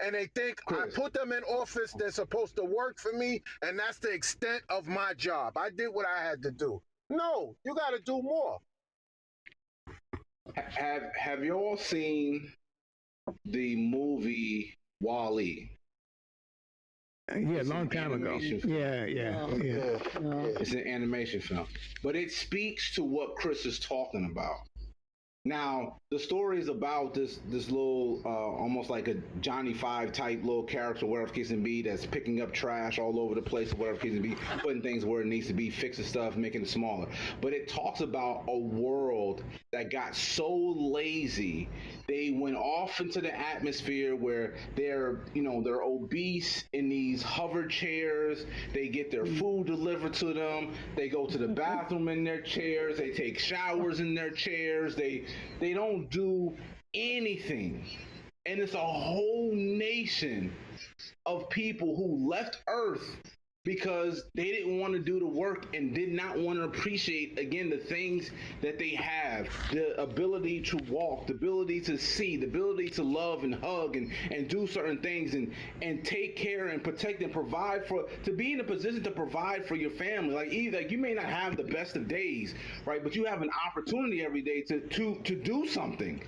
And they think, I put them in office, they're supposed to work for me, and that's the extent of my job. I did what I had to do. No, you got to do more. Have you all seen the movie Wall-E? Yeah, a It's long an time ago. animation film. No. It's an animation film, but it speaks to what Chris is talking about. Now, the story is about this little, almost like a Johnny Five type little character, whatever the case may be, that's picking up trash all over the place, whatever the case may be, putting things where it needs to be, fixing stuff, making it smaller. But it talks about a world that got so lazy, they went off into the atmosphere where they're obese in these hover chairs. They get their food delivered to them. They go to the bathroom in their chairs. They take showers in their chairs. They don't do anything. And it's a whole nation of people who left Earth because they didn't want to do the work and did not want to appreciate, again, the things that they have, the ability to walk, the ability to see, the ability to love and hug and do certain things and take care and protect and provide to be in a position to provide for your family. Like you may not have the best of days, right? But you have an opportunity every day to do something.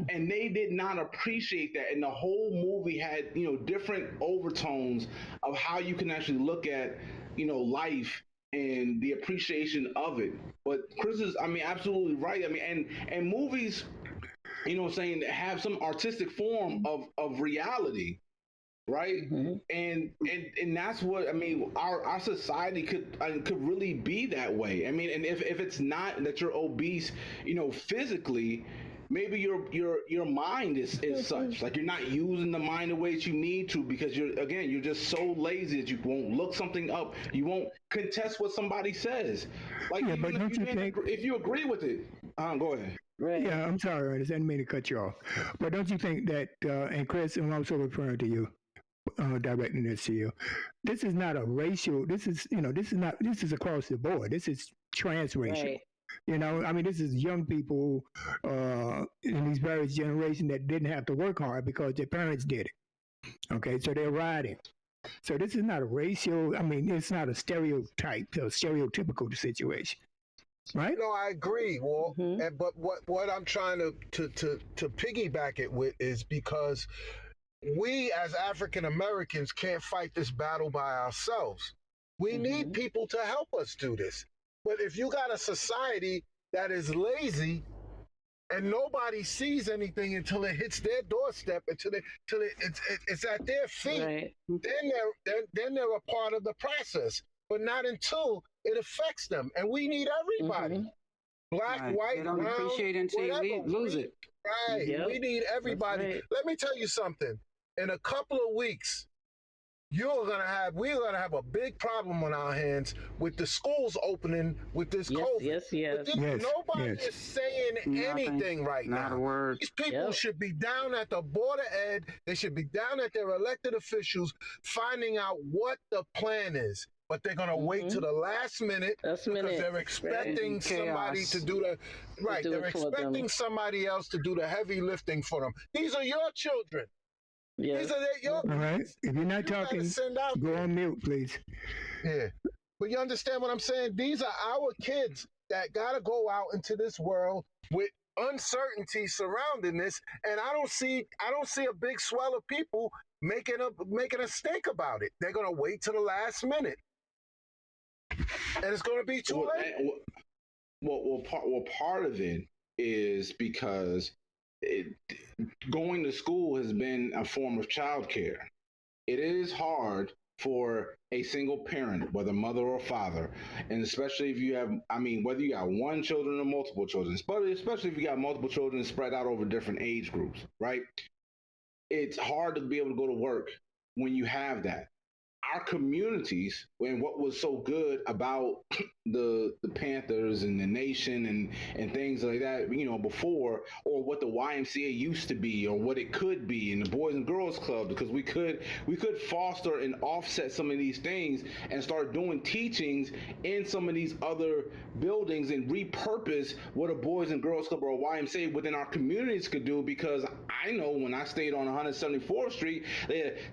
And they did not appreciate that. And the whole movie had, different overtones of how you can actually look at, life and the appreciation of it. But Chris is, absolutely right. And movies, saying that have some artistic form of reality. Right. Mm-hmm. And that's what our society could really be that way. And if it's not that you're obese, physically, maybe your mind is such, like you're not using the mind the way that you need to, because you're just so lazy that you won't look something up, you won't contest what somebody says. Like, but don't you think if you agree with it, go ahead. Right. Yeah, I'm sorry, Ernest. I didn't mean to cut you off. But don't you think that, and Chris, I'm also referring to you, directing this to you. This is not a racial. This is across the board. This is transracial. Right. This is young people in these various generations that didn't have to work hard because their parents did it. Okay, so they're riding. So this is not a racial. It's not a stereotypical situation, right? No, I agree. Well, but what I'm trying to piggyback it with is because we as African Americans can't fight this battle by ourselves. We need people to help us do this. But if you got a society that is lazy and nobody sees anything until it hits their doorstep, until it's at their feet, right, then they're a part of the process. But not until it affects them. And we need everybody. Black, right, white, they don't brown, appreciate it until you lose it. Right. Yep. We need everybody. Right. Let me tell you something. In a couple of weeks, we're gonna have a big problem on our hands with the schools opening with this COVID. Yes. Nobody is saying anything right now. Not a word. These people should be down at the Board of Ed. They should be down at their elected officials, finding out what the plan is. But they're gonna wait to the last minute because they're expecting somebody to do they're expecting somebody else to do the heavy lifting for them. These are your children. Yeah. These are your All right. If you're not talking, go on mute, please. Yeah. But you understand what I'm saying? These are our kids that gotta go out into this world with uncertainty surrounding this, and I don't see a big swell of people making a stink about it. They're gonna wait till the last minute. And it's going to be too late. Part of it is because going to school has been a form of childcare. It is hard for a single parent, whether mother or father, and especially if you have, whether you got one children or multiple children, especially if you got multiple children spread out over different age groups, right? It's hard to be able to go to work when you have that. Our communities, and what was so good about the Panthers and the Nation and things like that, before, or what the YMCA used to be, or what it could be, and the Boys and Girls Club, because we could foster and offset some of these things and start doing teachings in some of these other buildings and repurpose what a Boys and Girls Club or a YMCA within our communities could do. Because I know when I stayed on 174th Street,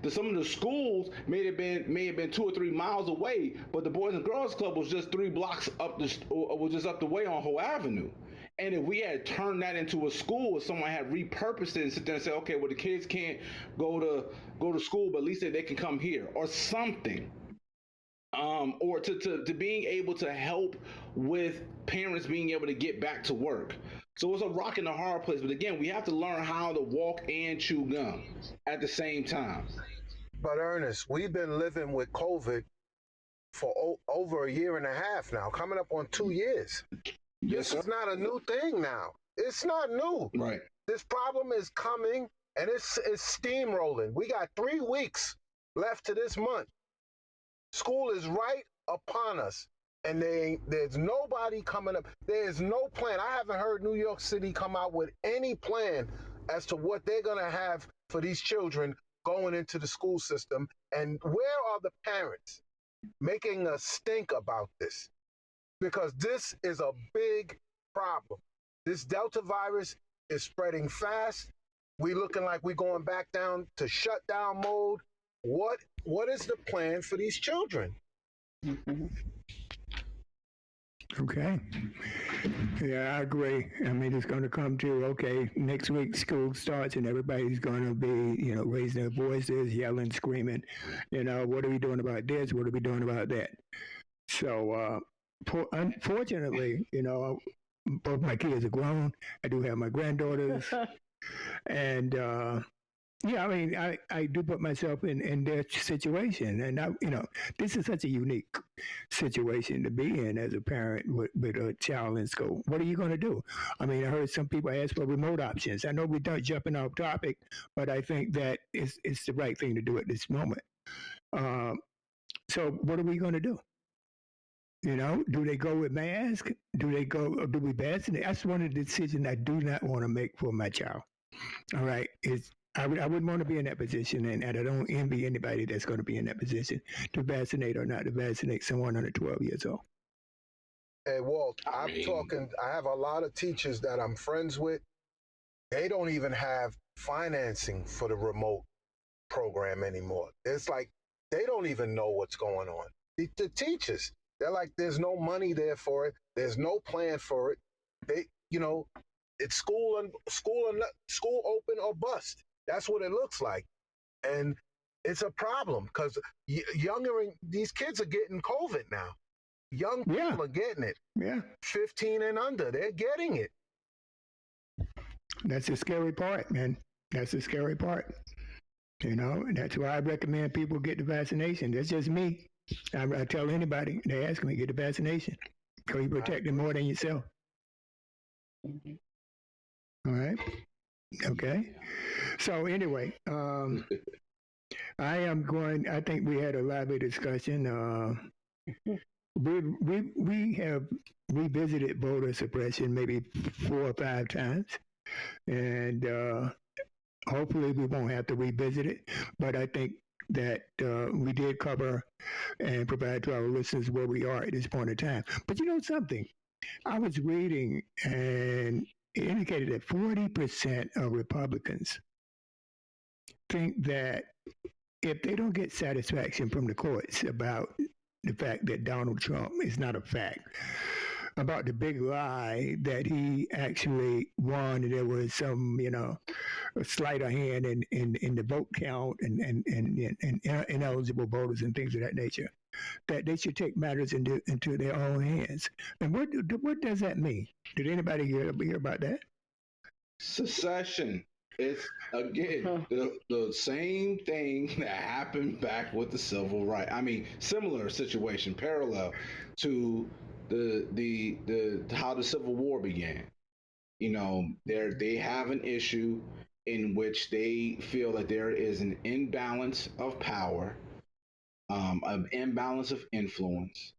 some of the schools may have been 2 or 3 miles away, but the Boys and Girls Club was just 3 blocks up the way on Hoe Avenue. And if we had turned that into a school, if someone had repurposed it and sit there and say, okay, well, the kids can't go to school, but at least they can come here or something. Or to being able to help with parents being able to get back to work. So it's a rock and a hard place. But again, we have to learn how to walk and chew gum at the same time. But Ernest, we've been living with COVID for over a year and a half now, coming up on 2 years. Yes, This is not a new thing now. It's not new. Right. This problem is coming and it's steamrolling. We got 3 weeks left to this month. School is right upon us, and there's nobody coming up. There's no plan. I haven't heard New York City come out with any plan as to what they're going to have for these children going into the school system. And where are the parents making a stink about this? Because this is a big problem. This Delta virus is spreading fast. We looking like we're going back down to shutdown mode. What is the plan for these children? Okay. Yeah, I agree. I mean, it's going to come to, okay, next week school starts and everybody's going to be, raising their voices, yelling, screaming, what are we doing about this? What are we doing about that? So, unfortunately, both my kids are grown. I do have my granddaughters. And, yeah, I mean, I do put myself in their situation, and this is such a unique situation to be in as a parent with a child in school. What are you going to do? I mean, I heard some people ask for remote options. I know we're not jumping off topic, but I think that it's the right thing to do at this moment. So, what are we going to do? Do they go with mask? Do we vaccinate? That's one of the decisions I do not want to make for my child. All right, I wouldn't want to be in that position, and I don't envy anybody that's going to be in that position to vaccinate or not to vaccinate someone under 12 years old. Hey, Walt, I have a lot of teachers that I'm friends with. They don't even have financing for the remote program anymore. It's like they don't even know what's going on. The teachers, they're like, there's no money there for it. There's no plan for it. It's school open or bust. That's what it looks like. And it's a problem because these kids are getting COVID now. Young people are getting it. Yeah. 15 and under, they're getting it. That's the scary part, man. That's the scary part. And that's why I recommend people get the vaccination. That's just me. I tell anybody, they ask me, get the vaccination. Because you protect them more than yourself. Mm-hmm. All right. Okay. So anyway, I think we had a lively discussion. We have revisited voter suppression maybe 4 or 5 times. And hopefully we won't have to revisit it. But I think that we did cover and provide to our listeners where we are at this point in time. But you know something? I was reading and it indicated that 40% of Republicans think that if they don't get satisfaction from the courts about the fact that Donald Trump is not a fact, about the big lie that he actually won and there was some, a sleight of hand in the vote count and ineligible voters and things of that nature, that they should take matters into their own hands. And what does that mean? Did anybody hear about that? Secession. It's, again, the same thing that happened back with the civil rights. I mean, similar situation, parallel to the how the Civil War began. They have an issue in which they feel that there is an imbalance of power, an imbalance of influence.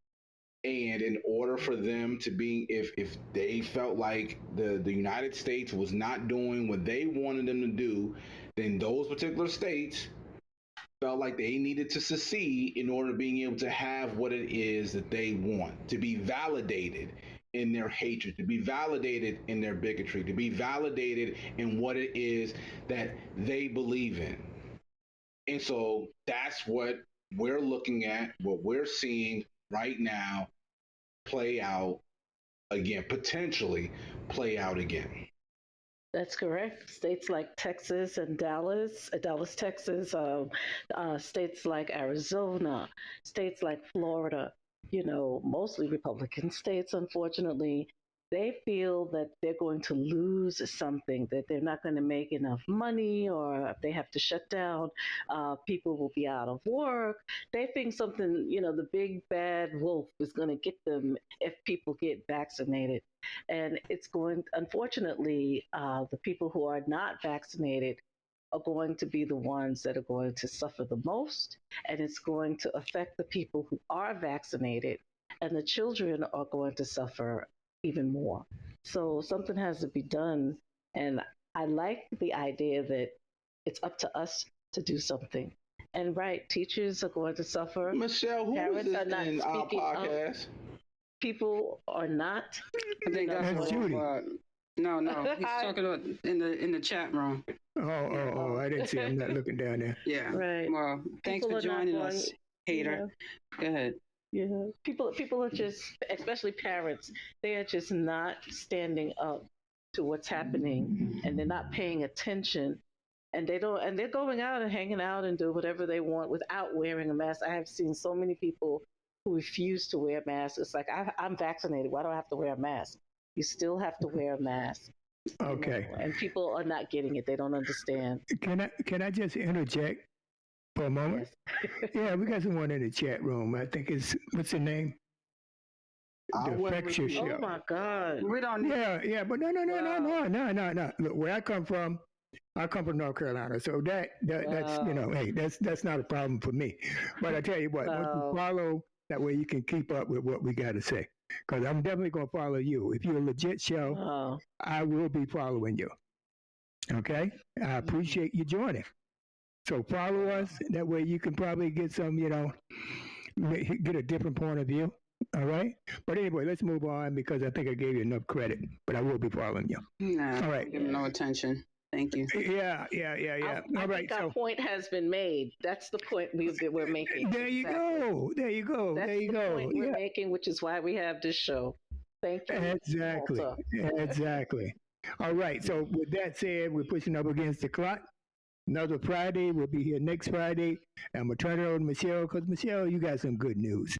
And in order for them to be, if they felt like the United States was not doing what they wanted them to do, then those particular states felt like they needed to secede in order to being able to have what it is that they want, to be validated in their hatred, to be validated in their bigotry, to be validated in what it is that they believe in. And so that's what we're looking at, what we're seeing right now play out again, potentially play out again. That's correct. States like Texas and Dallas, Texas, states like Arizona, states like Florida, mostly Republican states, unfortunately, they feel that they're going to lose something, that they're not going to make enough money, or if they have to shut down, people will be out of work. They think something, the big bad wolf is going to get them if people get vaccinated. And it's going, unfortunately, the people who are not vaccinated are going to be the ones that are going to suffer the most. And it's going to affect the people who are vaccinated. And the children are going to suffer even more. So something has to be done. And I like the idea that it's up to us to do something. And right, teachers are going to suffer. Michelle, who Parents is this are not in our speaking up. podcast? People are not. I think that's Judy. No, he's talking about in the chat room. Oh, I didn't see. I'm not looking down there. Yeah. Right. Well, thanks People for are not joining going- us, hater. Go ahead. Yeah, people are just, especially parents, they are just not standing up to what's happening, and they're not paying attention, and they're going out and hanging out and do whatever they want without wearing a mask. I have seen so many people who refuse to wear masks. It's like, I'm vaccinated. Why do I have to wear a mask? You still have to wear a mask. Okay. And people are not getting it. They don't understand. Can I just interject for a moment? Yes. Yeah, we got someone in the chat room. I think what's the name? I The went Fracture with you. Show. Oh my God. We don't need. Yeah, but no. Look, where I come from North Carolina, so that's hey, that's not a problem for me. But I tell you what, once you follow, that way you can keep up with what we got to say. Because I'm definitely going to follow you. If you're a legit show, I will be following you. Okay? I appreciate you joining. So follow us. That way you can probably get some, get a different point of view. All right? But anyway, let's move on because I think I gave you enough credit. But I will be following you. Nah, all right. Give him no attention. Thank you. Yeah. I think our point has been made. That's the point we're making. There you go. That's the point we're making, which is why we have this show. Thank you. Exactly. All right. So with that said, we're pushing up against the clock. Another Friday. We'll be here next Friday. I'm going to turn it over to Michelle because, Michelle, you got some good news.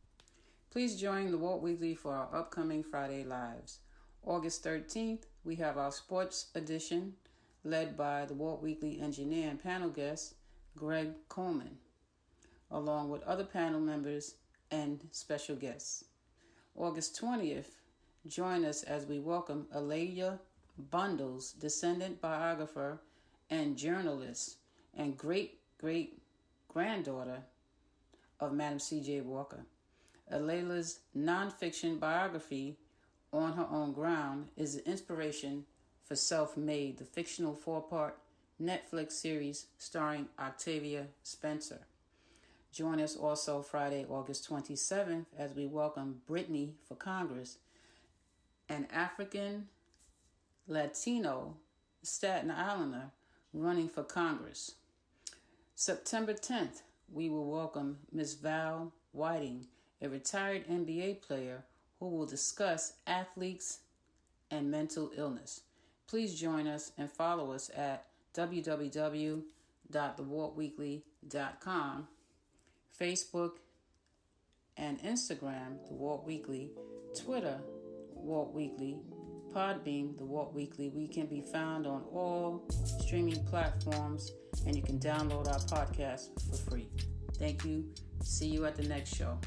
Please join the Walt Weekly for our upcoming Friday Lives. August 13th, we have our sports edition led by the Walt Weekly engineer and panel guest, Greg Coleman, along with other panel members and special guests. August 20th, join us as we welcome Aleya Bundles, descendant biographer and journalist and great-great-granddaughter of Madam C.J. Walker. Aleya's nonfiction biography, On Her Own Ground, is the inspiration for Self-Made, the fictional 4-part Netflix series starring Octavia Spencer. Join us also Friday, August 27th, as we welcome Brittany for Congress, an African Latino Staten Islander running for Congress. September 10th, we will welcome Ms. Val Whiting, a retired NBA player who will discuss athletes and mental illness. Please join us and follow us at www.thewaltweekly.com, Facebook and Instagram, The Walt Weekly, Twitter, Walt Weekly, Podbean, The Walt Weekly. We can be found on all streaming platforms, and you can download our podcast for free. Thank you. See you at the next show.